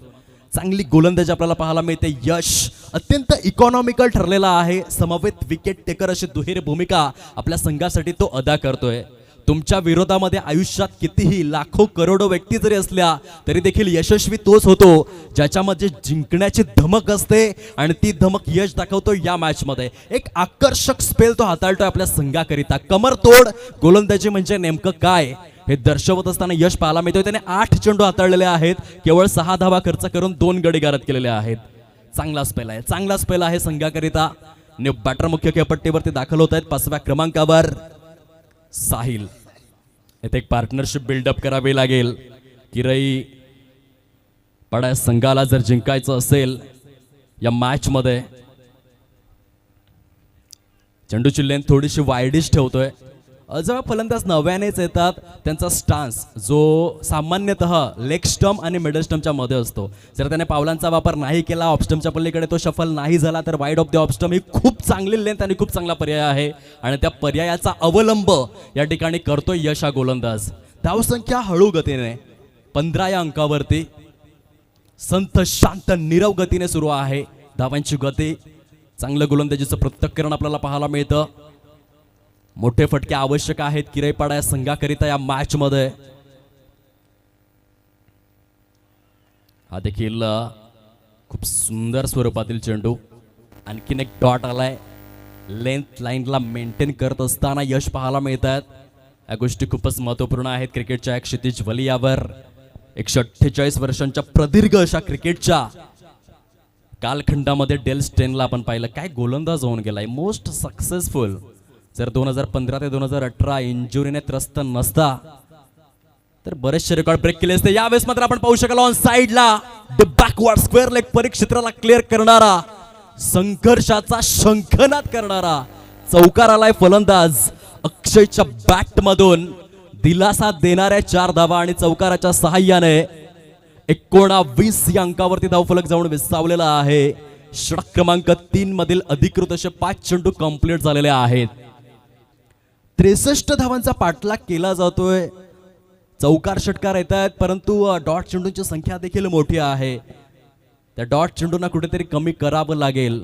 चांगली गोलंदाजी आपल्याला पाहायला मिळते. यश अत्यंत इकॉनॉमिकल ठरलेला आहे. समवेत विकेट टेकर अशी दुहेरी भूमिका आपल्या संघासाठी तो अदा करतोय. तुमच्या विरोधामध्ये आयुष्यात कितीही लाखो करोडो व्यक्ती जरी असल्या तरी देखील यशस्वी तोच होतो ज्याच्यामध्ये जिंकण्याची धमक असते आणि ती धमक यश दाखवतो. या मॅच मध्ये एक आकर्षक स्पेल तो हाताळतोय आपल्या संघाकरिता. कमरतोड गोलंदाजी म्हणजे नेमकं काय हे दर्शवत असताना यश पाहायला मिळतोय. त्याने 8 चेंडू हाताळलेले आहेत. केवळ 6 धावा खर्च करून 2 गडी गारद केलेले आहेत. चांगला स्पेल आहे. चांगला स्पेल आहे संघाकरिता. न्यू बॅटर मुख्य खेळपट्टीवरती दाखल होत आहेत. 5व्या क्रमांकावर साहिल. येथे एक पार्टनरशिप बिल्डअप करावी लागेल. किरई पाडा संघाला जर जिंकायचं असेल या मॅच मध्ये. चेंडूची लेंथ थोडीशी वाईडिश ठेवतोय. जेव्हा फलंदाज नव्यानेच येतात त्यांचा स्टान्स जो सामान्यतः लेग स्टंप आणि मिडल स्टंपच्या मध्ये असतो. जर त्याने पावलांचा वापर नाही केला, ऑफ स्टंपच्या पलीकडे तो शफल नाही झाला तर wide off the off stump ही खूप चांगली लेंथ आणि खूप चांगला पर्याय आहे आणि त्या पर्यायाचा अवलंब या ठिकाणी करतोय यश हा गोलंदाज. धावसंख्या हळू गतीने 15 या अंकावरती संथ शांत नीरव गतीने सुरू आहे. धावांची गती. चांगलं गोलंदाजीचं पृथक्करण आपल्याला पाहायला मिळतं. मोठे फटके आवश्यक आहेत किरईपाडा या संघाकरिता या मॅच मध्ये. हा देखील खूप सुंदर स्वरूपातील चेंडू. आणखीन एक डॉट आलाय. लेंथ लाईनला मेंटेन करत असताना यश पाहायला मिळत आहेत. या गोष्टी खूपच महत्वपूर्ण आहेत क्रिकेटच्या एक क्षितिज वलयावर. 148 वर्षांच्या प्रदीर्घ अशा क्रिकेटच्या कालखंडामध्ये डेल स्टेनला आपण पाहिलं. काय गोलंदाज होऊन गेलाय. Most successful. जर 2015 ते 2018 इंजुरीने त्रस्त नसता तर बरेचसे रेकॉर्ड ब्रेक केले असते. यावेळेस मात्र आपण पाहू शकाल ऑन साइडला द बॅकवर्ड स्क्वेअर लेग परिक्षेत्राला क्लिअर करणारा, संघर्षाचा शंखनाद करणारा चौकार आलाय फलंदाज अक्षयच्या बॅट मधून. दिलासा देणाऱ्या 4 धावा आणि चौकाराच्या सहाय्याने 19 या अंकावरती धावफलक जाऊन विसावलेला आहे. षटक क्रमांक 3 मधील अधिकृत असे 5 चेंडू कंप्लीट झालेले आहेत. 63 धावांचा पाठलाग केला जातोय. चौकार षटकार येत आहेत परंतु डॉट चेंडूंची संख्या देखील मोठी आहे. त्या डॉट चेंडूंना कुठेतरी कमी करावं लागेल.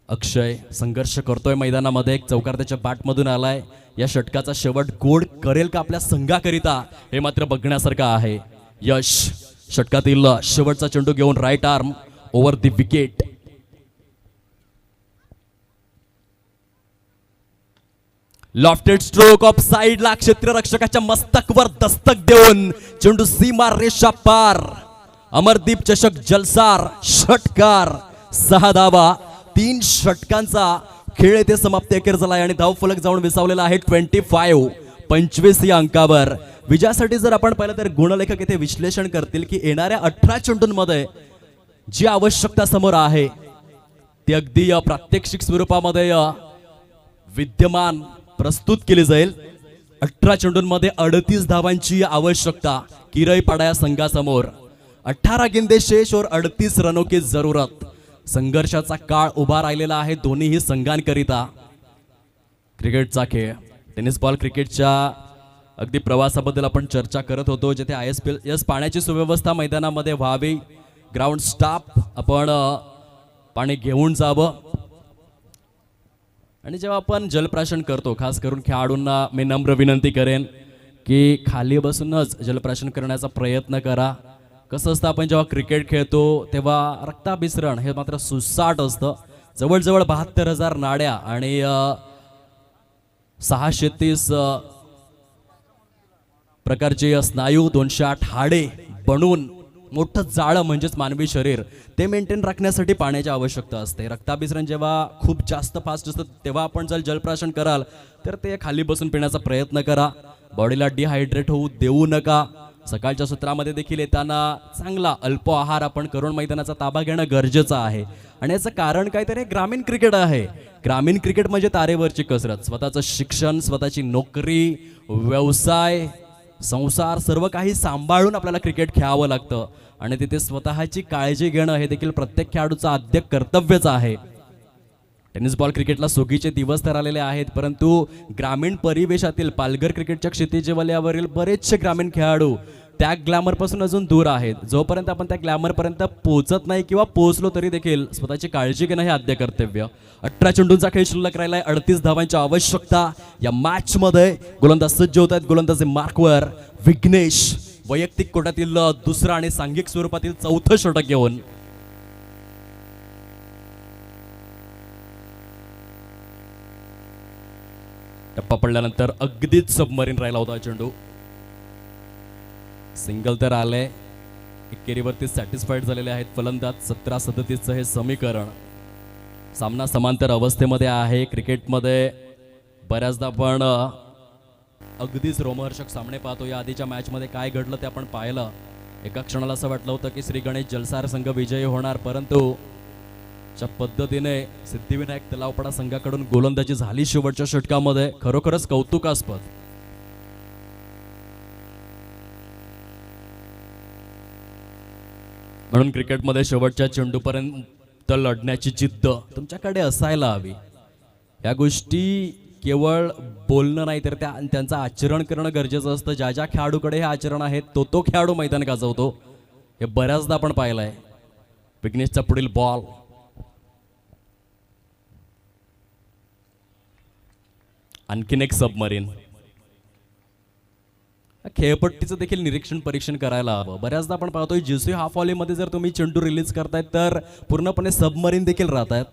अक्षय संघर्ष करतोय मैदानामध्ये. एक चौकार त्याच्या बॅटमधून आलाय. या षटकाचा शेवट गोड करेल का आपल्या संघाकरिता हे मात्र बघण्यासारखं आहे. यश षटकातील शेवटचा चेंडू घेऊन right arm over the wicket. Lofted stroke off साइडला क्षेत्ररक्षकाच्या मस्तकवर दस्तक देऊन चेंडू सीमा रेषा पार. अमरदीप चषक जलसार षटकार 6 धावा. 3 षटकांचा खेळ येथे समाप्ती अखेर झाला आणि धावफलक जाऊन विसावलेला आहे 25. 25 या अंकावर विजयासाठी जर आपण पाहिलं तर गुणलेखक इथे विश्लेषण करतील की येणाऱ्या 18 चेंडूंमध्ये जी आवश्यकता समोर आहे ती अगदी प्रात्यक्षिक स्वरूपामध्ये विद्यमान प्रस्तुत केली जाईल. 18 चेंडूंमध्ये 38 धावांची आवश्यकता किरईपाडा या संघासमोर. 18 गेंदे शेष और 38 रनों की जरूरत. संघर्षाचा काळ उभा राहिलेला आहे दोन्हीही संघांकरिता. क्रिकेटचा खेळ, टेनिस बॉल क्रिकेटच्या अगदी प्रवासाबद्दल आपण चर्चा करत होतो, जिथे ISPL पाण्याची सुव्यवस्था मैदानामध्ये व्हावी, ग्राउंड स्टाफ आपण पाणी घेऊन जावं. आणि जेव्हा आपण जलप्राशन करतो, खास करून खेळाडूंना मी नम्र विनंती करेन की खाली बसूनच जलप्राशन करण्याचा प्रयत्न करा. कसं असतं, आपण जेव्हा क्रिकेट खेळतो तेव्हा रक्ताभिसरण हे मात्र सुसाट असतं. जवळजवळ 72,000 नाड्या आणि 630 प्रकारचे स्नायू, 208 हाडे बनवून मोठं जाळं म्हणजेच मानवी शरीर ते मेंटेन राखण्यासाठी पाण्याची आवश्यकता असते. रक्ताभिसरण जेव्हा खूप जास्त फास्ट असतं तेव्हा आपण जर जलप्राशन कराल तर ते खाली बसून पिण्याचा प्रयत्न करा. बॉडीला डिहायड्रेट होऊ देऊ नका. सकाळच्या सत्रामध्ये देखील येताना चांगला अल्प आहार आपण करून मैदानाचा ताबा घेणं गरजेचं आहे. आणि याचं कारण काय तर हे ग्रामीण क्रिकेट आहे. ग्रामीण क्रिकेट म्हणजे तारेवरची कसरत. स्वतःचं शिक्षण, स्वतःची नोकरी, व्यवसाय, संसार सर्व काही सांभाळून आपल्याला क्रिकेट खेळावं लागतं. आणि तिथे स्वतःची काळजी घेणं हे देखील प्रत्येक खेळाडूचं आद्य कर्तव्यच आहे. टेनिस बॉल क्रिकेटला सुगीचे दिवस तर आलेले आहेत, परंतु ग्रामीण परिवेशातील पालघर क्रिकेटच्या क्षितिजवलयावरील बरेचसे ग्रामीण खेळाडू त्या ग्लॅमरपासून अजून दूर आहेत. जोपर्यंत आपण त्या ग्लॅमरपर्यंत पोहोचत नाही किंवा पोहोचलो तरी देखील स्वतःची काळजी घेणं हे आद्य कर्तव्य. 18 चेंडूंचा खेळ शिल्लक राहिलाय. 38 धावांची आवश्यकता. या मॅच मध्ये गोलंदाज सज्ज होत आहेत. गोलंदाजी मार्कवर विघ्नेश वैयक्तिक कोट्यातील दुसरा आणि सांघिक स्वरूपातील चौथं षटक घेऊन. टप्पा पडल्यानंतर अगदीच सबमरीन राहिला होता चेंडू. सिंगल तर आले. एकेरीवरती सॅटिस्फाईड झालेले आहेत फलंदाज. 17-37 हे समीकरण. सामना समांतर अवस्थेमध्ये आहे. क्रिकेटमध्ये बऱ्याचदा आपण अगदीच रोमहर्षक सामने पाहतो. या आधीच्या मॅचमध्ये काय घडलं ते आपण पाहिलं. एका क्षणाला असं वाटलं होतं की श्री गणेश जलसार संघ विजयी होणार, परंतु ज्या पद्धतीने सिद्धिविनायक तलावपाडा संघाकडून गोलंदाजी झाली शेवटच्या षटकामध्ये खरोखरच कौतुकास्पद. म्हणून क्रिकेटमध्ये शेवटच्या चेंडूपर्यंत लढण्याची जिद्द तुमच्याकडे असायला हवी. या गोष्टी केवळ बोलणं नाही तर त्यांचं आचरण करणं गरजेचं असतं. ज्या ज्या खेळाडूकडे हे आचरण आहे तो खेळाडू मैदान गाजवतो. हे बऱ्याचदा आपण पाहिलंय. विघ्नेशचा पुढील बॉल. आणखीन एक सबमरीन. खेळपट्टीचं देखील निरीक्षण परीक्षण करायला हवं. बऱ्याचदा आपण पाहतोय जीसी हाफ व्हॉलीमध्ये जर तुम्ही चेंडू रिलीज करतायत तर पूर्णपणे सबमरीन देखील राहत आहेत.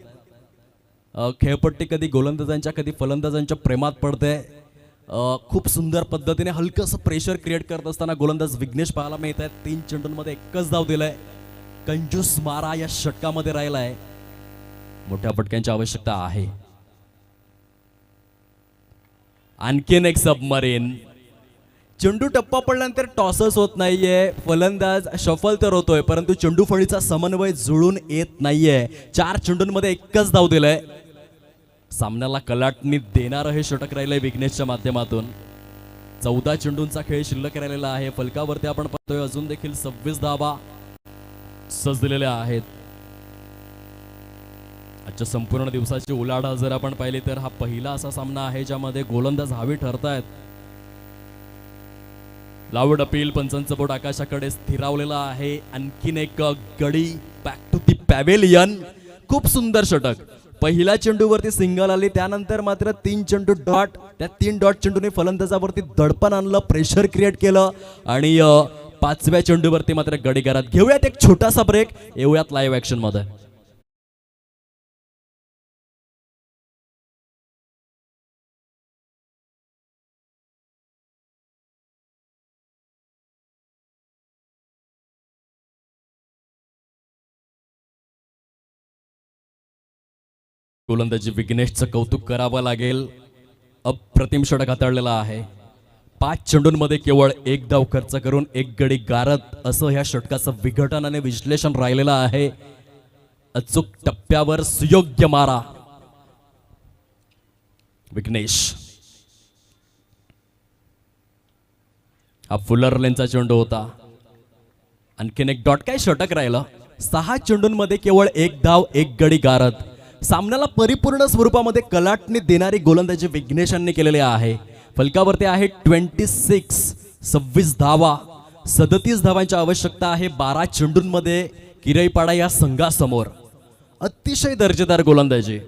खेळपट्टी कधी गोलंदाजांच्या कधी फलंदाजांच्या प्रेमात पडते. खूप सुंदर पद्धतीने हलकंसं प्रेशर क्रिएट करत असताना गोलंदाज विघ्नेश पाहायला मिळत आहेत. 3 चेंडूंमध्ये एकच धाव दिलाय. कंजूस मारा या षटकामध्ये राहिलाय. मोठ्या फटक्यांची आवश्यकता आहे. आणखीन एक सबमरीन. चेंडू टप्पा पडल्यानंतर टॉसच होत नाहीये. फलंदाज शफल तर होतोय, परंतु चेंडू फळीचा समन्वय जुळून येत नाहीये. 4 चेंडूंमध्ये एकच धाव दिलाय. सामन्याला कलाटणी देणारं हे षटक राहिलंय विघ्नेशच्या माध्यमातून. 14 चेंडूंचा खेळ शिल्लक राहिलेला आहे. फलकावरती आपण पाहतोय अजून देखील 26 धावा सजलेल्या आहेत. आजच्या संपूर्ण दिवसाची उलाढाल जर आपण पाहिली तर हा पहिला असा सामना आहे ज्यामध्ये गोलंदाज हवी ठरतायत. Loud appeal. पंचांचं बोट आकाशाकडे स्थिरावलेला आहे. आणखीन एक गडी. Back to the pavilion. खूप सुंदर षटक. पहिल्या चेंडूवरती सिंगल आली, त्यानंतर मात्र 3 चेंडू डॉट. त्या 3 डॉट चेंडूने फलंदाजावरती दडपण आणलं, प्रेशर क्रिएट केलं आणि 5व्या चेंडूवरती मात्र गडी घरात. घेऊयात एक छोटासा ब्रेक. येऊयात लाईव्ह ऍक्शन मध्ये. गोलंदाजी विघ्नेशचं कौतुक करावं लागेल. अप्रतिम षटक हाताळलेला आहे. 5 चेंडूंमध्ये केवळ 1 धाव खर्च करून 1 गडी गारत असं ह्या षटकाचं विघटन आणि विश्लेषण राहिलेलं आहे. अचूक टप्प्यावर सुयोग्य मारा विघ्नेश. हा फुलर लेनचा चेंडू होता. आणखीन एक डॉट. काय षटक राहिलं. 6 चेंडूंमध्ये केवळ 1 धाव 1 गडी गारत. सामन्याला परिपूर्ण स्वरूपामध्ये कलाटणी देणारी गोलंदाजी विघ्नेशांनी केलेली आहे. फलकावरती आहे 26 धावा. 37 धावांची आवश्यकता आहे 12 चेंडूंमध्ये किरईपाडा या संघासमोर. अतिशय दर्जेदार गोलंदाजी.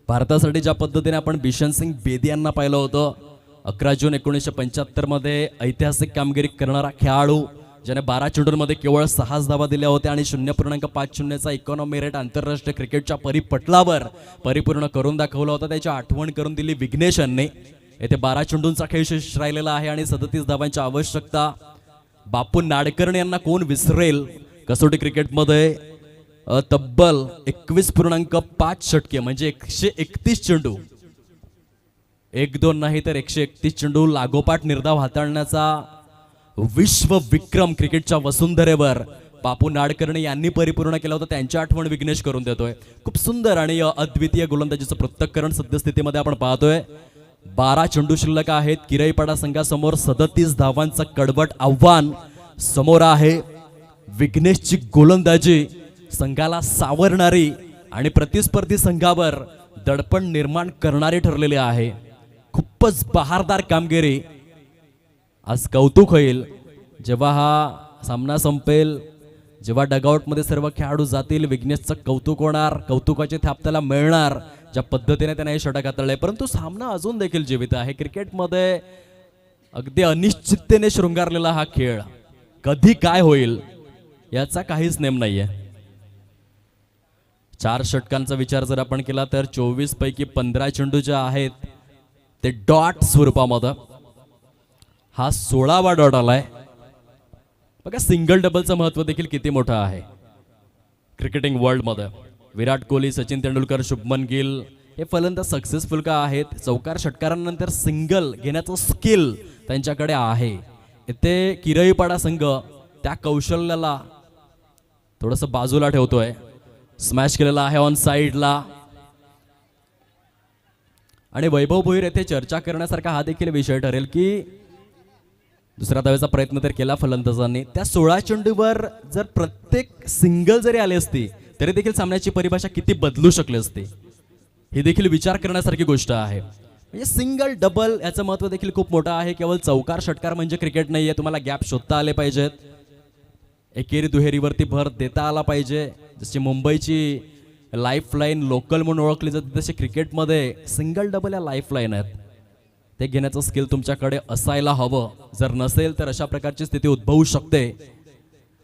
भारतासाठी ज्या पद्धतीने आपण बिशन सिंग बेदी यांना पाहिलं होतं 11 जून 1975 मध्ये ऐतिहासिक कामगिरी करणारा खेळाडू ज्याने 12 चेंडूंमध्ये केवळ 6 धावा दिल्या होत्या आणि 0.50चा इकॉनॉमी रेट आंतरराष्ट्रीय क्रिकेटच्या परिपटलावर परिपूर्ण करून दाखवला होता. त्याची आठवण करून दिली विघ्नेशांनी. येथे 12 चेंडूंचा खेळ शेष राहिलेला आहे आणि 37 धावांची आवश्यकता. बापू नाडकर्णी यांना कोण विसरेल. कसोटी क्रिकेटमध्ये तब्बल 21.5 षटके म्हणजे 131 चेंडू 1-2 नाही तर 131 चेंडू लागोपाठ निर्धाव हाताळण्याचा विश्व विक्रम क्रिकेटच्या वसुंधरेवर बापू नाडकर्णी यांनी परिपूर्ण केला होता. त्यांची आठवण विघ्नेश करून देतोय. खूप सुंदर आणि अद्वितीय गोलंदाजीचं पृथक्करण सद्यस्थितीमध्ये आपण पाहतोय. 12 चेंडू शिल्लक आहेत. किरईपाडा संघासमोर 37 धावांचं कडवट आव्हान समोर आहे. विघ्नेशची गोलंदाजी संघाला सावरणारी आणि प्रतिस्पर्धी संघावर दडपण निर्माण करणारी ठरलेली आहे. खूपच बहारदार कामगिरी. आज कौतुक होईल जेव्हा हा सामना संपेल, जेव्हा डगआउटमध्ये सर्व खेळाडू जातील. विघ्नेशचं कौतुक होणार, कौतुकाची थाप त्याला मिळणार ज्या पद्धतीने त्याने हे षटक हाताळले. परंतु सामना अजून देखील जीवित आहे. क्रिकेटमध्ये अगदी अनिश्चिततेने शृंगारलेला हा खेळ. कधी काय होईल याचा काहीच नेम नाहीये. 4 षटकांचा विचार जर आपण केला तर 24 पैकी 15 चेंडू जे आहेत ते डॉट स्वरूपामध्ये. हा 16वा डॉट आलाय. बघा सिंगल डबलचं महत्व देखील किती मोठं आहे क्रिकेटिंग वर्ल्ड मध्ये. विराट कोहली, सचिन तेंडुलकर, शुभमन गिल हे फलंदाज सक्सेसफुल का आहेत. चौकार षटकारांनंतर सिंगल घेण्याचं स्किल त्यांच्याकडे आहे. इथे किरईपाडा संघ त्या कौशल्याला थोडंसं बाजूला ठेवतोय. स्मॅश केलेला आहे ऑन साइडला. आणि वैभव भोईर येथे चर्चा करण्यासारखा हा देखील विषय ठरेल की दुसऱ्या धावेचा प्रयत्न तर केला फलंदाजांनी. त्या 16 चेंडूवर जर प्रत्येक सिंगल जरी आली असती तरी देखील सामन्याची परिभाषा किती बदलू शकली असती. ही देखील विचार करण्यासारखी गोष्ट आहे. म्हणजे सिंगल डबल याचं महत्व देखील खूप मोठं आहे. केवळ चौकार षटकार म्हणजे क्रिकेट नाहीये. तुम्हाला गॅप शोधता आले पाहिजेत. एकेरी दुहेरीवरती भर देता आला पाहिजे. जशी मुंबईची लाईफ लाईन लोकल म्हणून ओळखली जाते तसे क्रिकेटमध्ये सिंगल डबल या लाईफ लाईन आहेत. ते घेण्याचं स्किल तुमच्याकडे असायला हवं. जर नसेल तर अशा प्रकारची स्थिती उद्भवू शकते.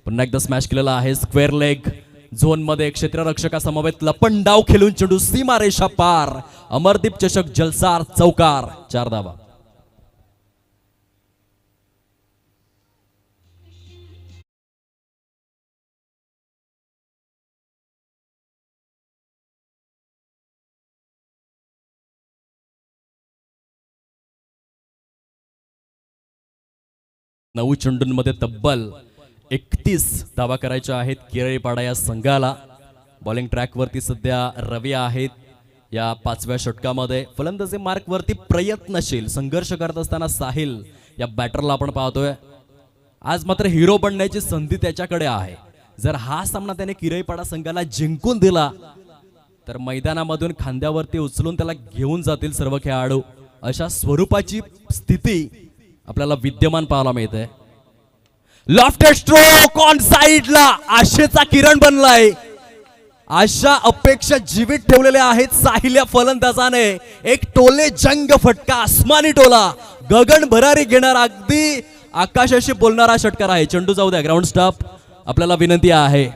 पुन्हा एकदा स्मॅश केलेला आहे स्क्वेअर लेग झोन मध्ये. क्षेत्ररक्षकासमवेत लपंडाव डाव खेळून चेंडू सीमारेषा पार. अमरदीप चषक जलसार चौकार. 4 धावा. नऊ चेंडूंमध्ये तब्बल 31 धावा करायच्या आहेत किरईपाडा या संघाला. बॉलिंग ट्रॅकवरती सध्या रवी आहेत. या 5व्या षटकामध्ये फलंदाजी मार्कवरती प्रयत्नशील संघर्ष करत असताना साहिल या बॅटरला आपण पाहतोय. आज मात्र हिरो बनण्याची संधी त्याच्याकडे आहे. जर हा सामना त्याने किरईपाडा संघाला जिंकून दिला तर मैदानामधून खांद्यावरती उचलून त्याला घेऊन जातील सर्व खेळाडू. अशा स्वरूपाची स्थिती आपल्याला विद्यमान पाहायला मिळते. लॉफ्टेड स्ट्रोक ऑन साइडला. आशेचा किरण बनलाय. आशा अपेक्षा जीवित ठेवलेल्या आहेत साहिल या फलंदाजाने. एक टोले जंग फटका, आसमानी टोला, गगन भरारी घेणार, अगदी आकाशाशी बोलणारा षटकार आहे. चेंडू जाऊ द्या. ग्राउंड स्टाफ आपल्याला विनंती आहे.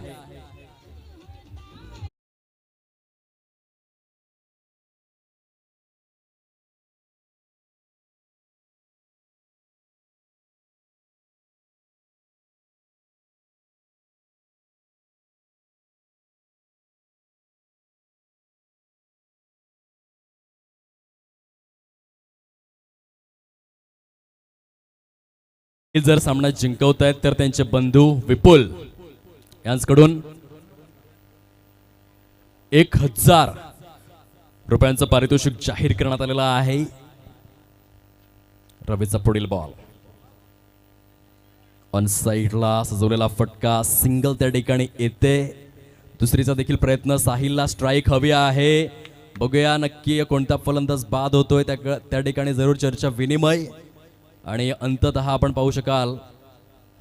जर सामना जिंकवतायत तर त्यांचे बंधू विपुल यांच्याकडून 1000 रुपयांचं पारितोषिक जाहीर करण्यात आलेलं आहे. रवीचा पुढील बॉल ऑन साइडला सजवलेला फटका सिंगल त्या ठिकाणी येते. दुसरीचा देखील प्रयत्न, साहिलला स्ट्राईक हवी आहे. बघूया नक्की कोणता फलंदाज बाद होतोय, त्या ठिकाणी जरूर चर्चा विनिमय. आणि अंततः आपण पाहू शकाल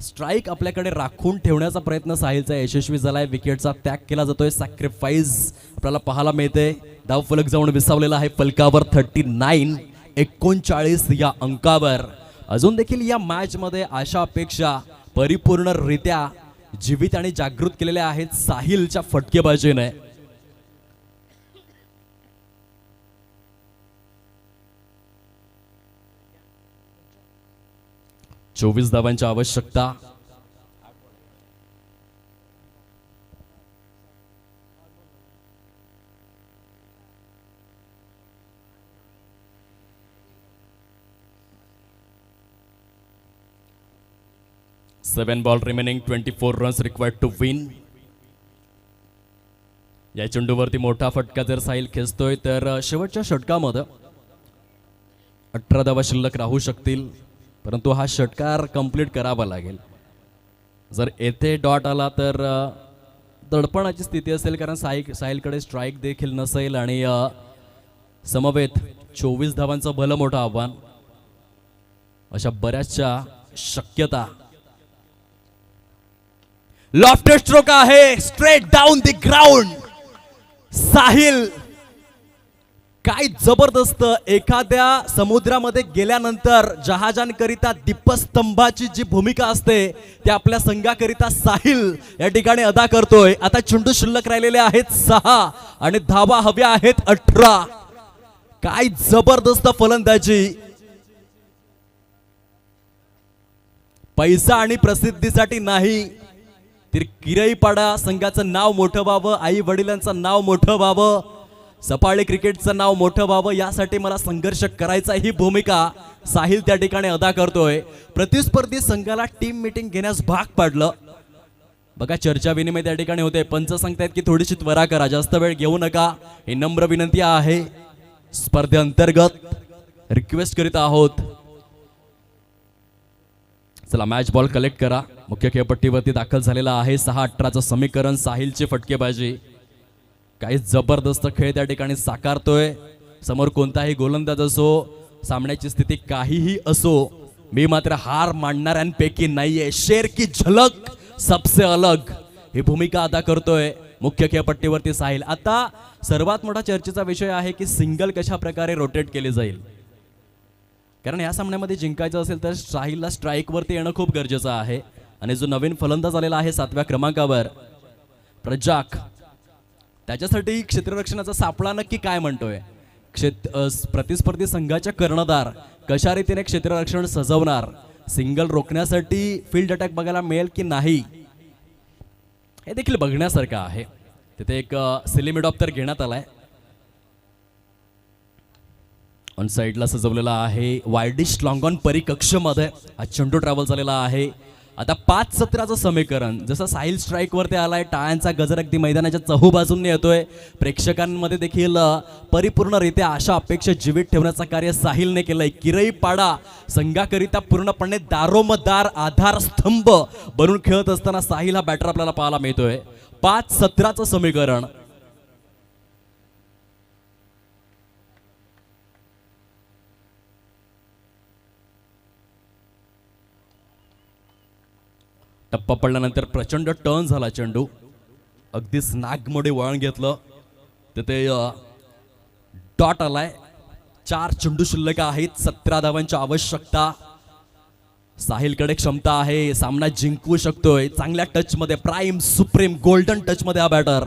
स्ट्राईक आपल्याकडे राखून ठेवण्याचा प्रयत्न साहिलचा यशस्वी झालाय. विकेटचा त्याग केला जातोय, सॅक्रिफाईस आपल्याला पाहायला मिळते. धाव फलक जाऊन विसावलेला आहे फलकावर 39 या अंकावर. अजून देखील या मॅच मध्ये आशा अपेक्षा परिपूर्णरित्या जीवित आणि जागृत केलेल्या आहेत साहिलच्या फटकेबाजीने. चोवीस धावांची आवश्यकता. Seven ball remaining, 24 runs required to win. या चेंडूवरती मोठा फटका जर साहिल खेचतोय तर शेवटच्या षटकामध्ये 18 धावा शिल्लक राहू शकतील, परंतु हा षटकार कंप्लीट करावा लागेल. जर येथे डॉट आला तर दडपणाची स्थिती असेल, कारण साहिलकडे स्ट्राईक देखील नसेल आणि समवेत 24 धावांचं भलं मोठं आव्हान. अशा बऱ्याचशा शक्यता. लॉफ्टेड स्ट्रोक आहे, straight down the ground. Sahil काय जबरदस्त. एखाद्या समुद्रामध्ये गेल्यानंतर जहाजांकरिता दीपस्तंभाची जी भूमिका असते ती आपल्या संघाकरिता साहिल या ठिकाणी अदा करतोय. आता चेंडू शिल्लक राहिलेले आहेत 6 आणि धावा हव्या आहेत 18. काय जबरदस्त फलंदाजी. पैसा आणि प्रसिद्धीसाठी नाही तर किरईपाडा संघाचं नाव मोठं व्हावं, आई वडिलांचं नाव मोठं व्हावं, सफाळे क्रिकेटचं नाव मोठं व्हावं, यासाठी मला संघर्ष करायचा ही भूमिका साहिल त्या ठिकाणी अदा करतोय. प्रतिस्पर्धी संघाला टीम मीटिंग घेण्यास भाग पाडलं. बघा चर्चा विनिमय त्या ठिकाणी होते. पंच सांगतायत की थोडीशी त्वरा करा, जास्त वेळ घेऊ नका, ही नम्र विनंती आहे. स्पर्धेअंतर्गत रिक्वेस्ट करीत आहोत. चला मॅच बॉल कलेक्ट करा. मुख्य खेळपट्टीवरती दाखल झालेला आहे 6-18चं समीकरण. साहिलची फटकेबाजी. काही जबरदस्त खेळ त्या ठिकाणी साकारतोय. समोर कोणताही गोलंदाज असो, सामन्याची स्थिती काहीही असो, मी मात्र हार मानणाऱ्यांपैकी नाहीये. शेर की झलक सबसे अलग ही भूमिका अदा करतोय मुख्य खेळपट्टीवरती साहिल. आता सर्वात मोठा चर्चेचा विषय आहे की सिंगल कशा प्रकारे रोटेट केली जाईल, कारण या सामन्यामध्ये जिंकायचं असेल तर साहिलला स्ट्राईकवरती येणं खूप गरजेचं आहे. आणि जो नवीन फलंदाज आलेला आहे 7व्या क्रमांकावर प्रजाक, त्याच्यासाठी क्षेत्ररक्षणाचा सापळा नक्की काय म्हणतोय. प्रतिस्पर्धी संघाच्या कर्णधार कशा रीतीने क्षेत्ररक्षण सजवणार, सिंगल रोखण्यासाठी फील्ड अटॅक बघायला मिळेल की नाही, हे देखील बघण्यासारखं आहे. तिथे एक सिली मिड ऑफ तर घेण्यात आलाय. ऑन साइडला सजवलेला आहे वायडिश लॉंग ऑन परिकक्षमध्ये हा चेंडू ट्रॅव्हल झालेला आहे. आता 5-17चं समीकरण. जसं साहिल स्ट्राईक वरती आलाय, टाळ्यांचा गजर अगदी मैदानाच्या चहूबाजूंनी येतोय. प्रेक्षकांमध्ये देखील परिपूर्णरित्या आशा अपेक्षा जीवित ठेवण्याचं कार्य साहिलने केलंय. किरईपाडा संघाकरिता पूर्णपणे दारोमदार आधारस्तंभ बनून खेळत असताना साहिल हा बॅटर आपल्याला पाहायला मिळतोय. 5-17चं समीकरण. टप्पा पडल्यानंतर प्रचंड टर्न झाला चेंडू, अगदीच नागमोडे वळण घेतलं. तिथे डॉट आलाय. 4 चेंडू शिल्लक आहेत, 17 धावांची आवश्यकता. साहिलकडे क्षमता आहे, सामना जिंकवू शकतोय. चांगल्या टच मध्ये, प्राईम सुप्रीम गोल्डन टच मध्ये हा batter.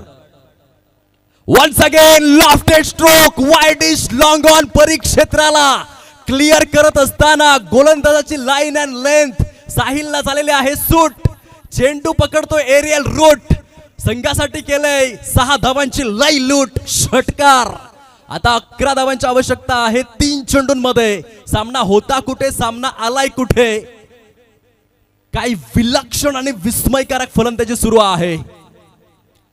Once again lofted stroke, widish long on परिक्षेत्राला क्लिअर करत असताना गोलंदाजाची लाईन अँड लेंथ साहिलला झालेली आहे सूट. चेंडू पकडतो एरियल रूट. संघासाठी केलंय 6 धावांची लाई लूट. षटकार. आता 11 धावांची आवश्यकता आहे 3 चेंडूंमध्ये. सामना होता कुठे, सामना आलाय कुठे. काही विलक्षण आणि विस्मयकारक फलंदाजी सुरू आहे.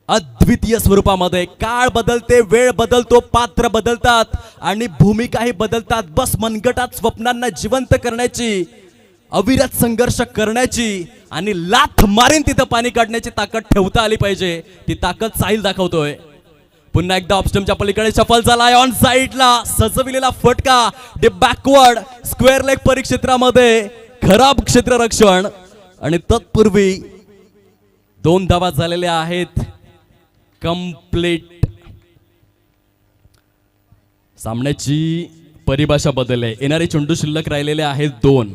अद्वितीय स्वरूपामध्ये काळ बदलते, वेळ बदलतो, पात्र बदलतात आणि भूमिकाही बदलतात. बस मनगटात स्वप्नांना जिवंत करण्याची, अविरत संघर्ष करण्याची आणि लाथ मारीन तिथं पाणी काढण्याची ताकद ठेवता आली पाहिजे. ती ताकद साहिल दाखवतोय. पुन्हा एकदा ऑप्स्टमच्या पलीकडे शफल झालाय. ऑन साइडला सजविलेला फटका, डे बॅकवर्ड स्क्वेअर लेग परिक्षेत्रामध्ये खराब क्षेत्ररक्षण आणि तत्पूर्वी 2 धावा झालेल्या आहेत. कंप्लीट. सामन्याची परिभाषा बदलली. येणारे चेंडू शिल्लक राहिलेले आहेत 2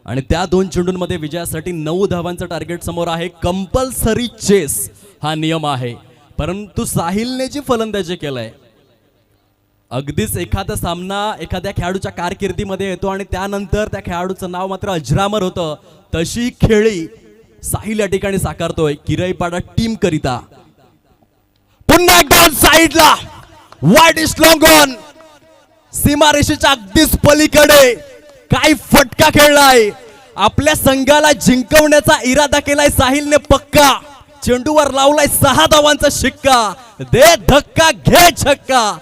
आणि त्या 2 चेंडूंमध्ये विजयासाठी 9 धावांचं टार्गेट समोर आहे. कंपल्सरी चेस हा नियम आहे. परंतु साहिलने जी फलंदाजी केलंय, अगदीच एखादा सामना एखाद्या खेळाडूच्या कारकिर्दीमध्ये येतो आणि त्यानंतर त्या खेळाडूचं नाव मात्र अजरामर होतं. तशी खेळी साहिल या ठिकाणी साकारतोय किरईपाडा टीम करिता. पुन्हा एकदा साइडला वाईड इज लॉंग ऑन, सीमारेषेच्या अगदीच पलीकडे काय फटका खेळलाय. आपल्या संघाला जिंकवण्याचा इरादा केलाय साहिलने पक्का. चेंडूवर लावलाय 6 धावांचा शिक्का. दे धक्का घे छक्का.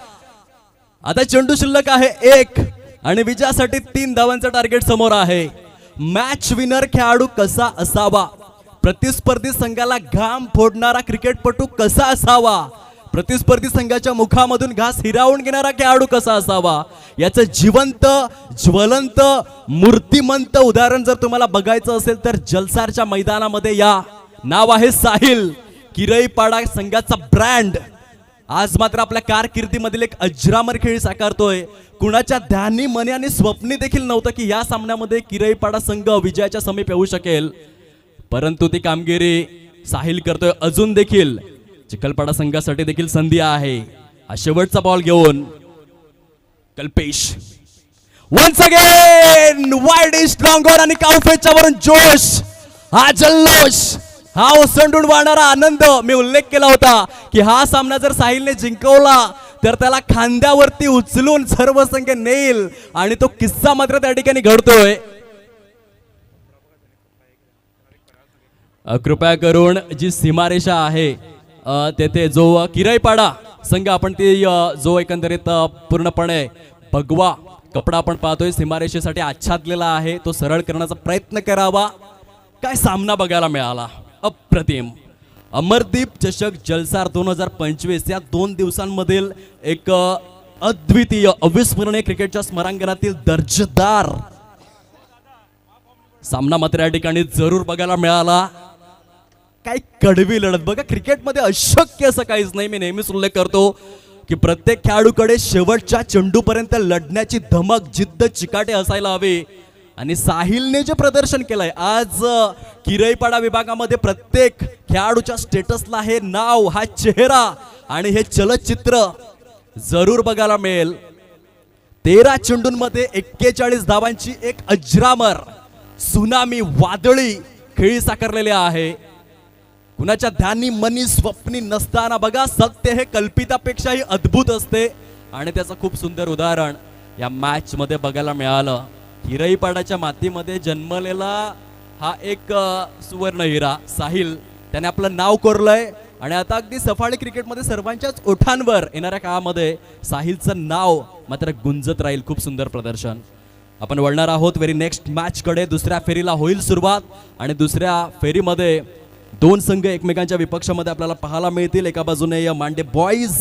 आता चेंडू शिल्लक आहे 1 आणि विजयासाठी 3 धावांचं टार्गेट समोर आहे. मॅच विनर खेळाडू कसा असावा, प्रतिस्पर्धी संघाला घाम फोडणारा क्रिकेटपटू कसा असावा, प्रतिस्पर्धी संघाच्या मुखामधून घास हिरावून घेणारा खेळाडू कसा असावा, याचं जिवंत ज्वलंत मूर्तिमंत उदाहरण जर तुम्हाला बघायचं असेल तर जलसारच्या मैदानामध्ये या. नाव आहे साहिल, किरईपाडा संघाचा ब्रँड. आज मात्र आपल्या कारकिर्दीमधील एक अजरामर खेळी साकारतोय. कुणाच्या ध्यानी मनी आणि स्वप्नी देखील नव्हतं की या सामन्यामध्ये किरईपाडा संघ विजयाच्या समीप येऊ शकेल, परंतु ती कामगिरी साहिल करतोय. अजून देखील चिखलपाडा संघासाठी देखील संधी आहे. हा शेवटचा बॉल घेऊन Kalpesh once again wide is long on आणि काउफेच्या वरून जोश, हा जल्लोष, हा ओसंडून वाहणारा आनंद. मी उल्लेख केला होता की हा सामना जर साहिलने जिंकवला तर त्याला खांद्यावरती उचलून सर्व संघ नेईल आणि तो किस्सा मात्र त्या ठिकाणी घडतोय. कृपया करून जी सीमारेषा आहे तेथे जो किरईपाडा संघ आपण ती जो एकंदरीत पूर्णपणे भगवा कपडा आपण पाहतोय सीमारेषेसाठी आच्छादलेला आहे तो सरळ करण्याचा प्रयत्न करावा. काय सामना बघायला मिळाला, अप्रतिम. अमरदीप चषक जलसार 2025 या 2 दिवसांमधील एक अद्वितीय अविस्मरणीय क्रिकेटच्या स्मरांगणातील दर्जेदार सामना मात्र या ठिकाणी जरूर बघायला मिळाला. काय कडवी लढत बघा. क्रिकेटमध्ये अशक्य असं काहीच नाही. मी नेहमीच उल्लेख करतो की प्रत्येक खेळाडूकडे शेवटच्या चेंडूपर्यंत लढण्याची धमक, जिद्द, चिकाटे असायला हवे आणि साहिलने जे प्रदर्शन केलंय आज किरईपाडा विभागामध्ये प्रत्येक खेळाडूच्या स्टेटसला हे नाव, हा चेहरा आणि हे चलचित्र जरूर बघायला मिळेल. 13 चेंडूंमध्ये 41 धावांची एक अजरामर सुनामी वादळी खेळी साकारलेली आहे. कुणाच्या ध्यानी मनी स्वप्नी नसताना बघा सत्य हे कल्पितापेक्षाही अद्भुत असते आणि त्याचं खूप सुंदर उदाहरण या मॅच मध्ये बघायला मिळालं. हिरईपाडाच्या मातीमध्ये जन्मलेला हा एक सुवर्ण हिरा साहिल, त्याने आपलं नाव कोरलंय आणि आता अगदी सफाळी क्रिकेटमध्ये सर्वांच्याच ओठांवर येणाऱ्या काळामध्ये साहिलचं नाव मात्र गुंजत राहील. खूप सुंदर प्रदर्शन. आपण वळणार आहोत व्हेरी नेक्स्ट मॅच कडे. दुसऱ्या फेरीला होईल सुरुवात आणि दुसऱ्या फेरीमध्ये 2 संघ एकमेकांच्या विपक्षामध्ये आपल्याला पाहायला मिळतील. एका बाजूने मांडे बॉईज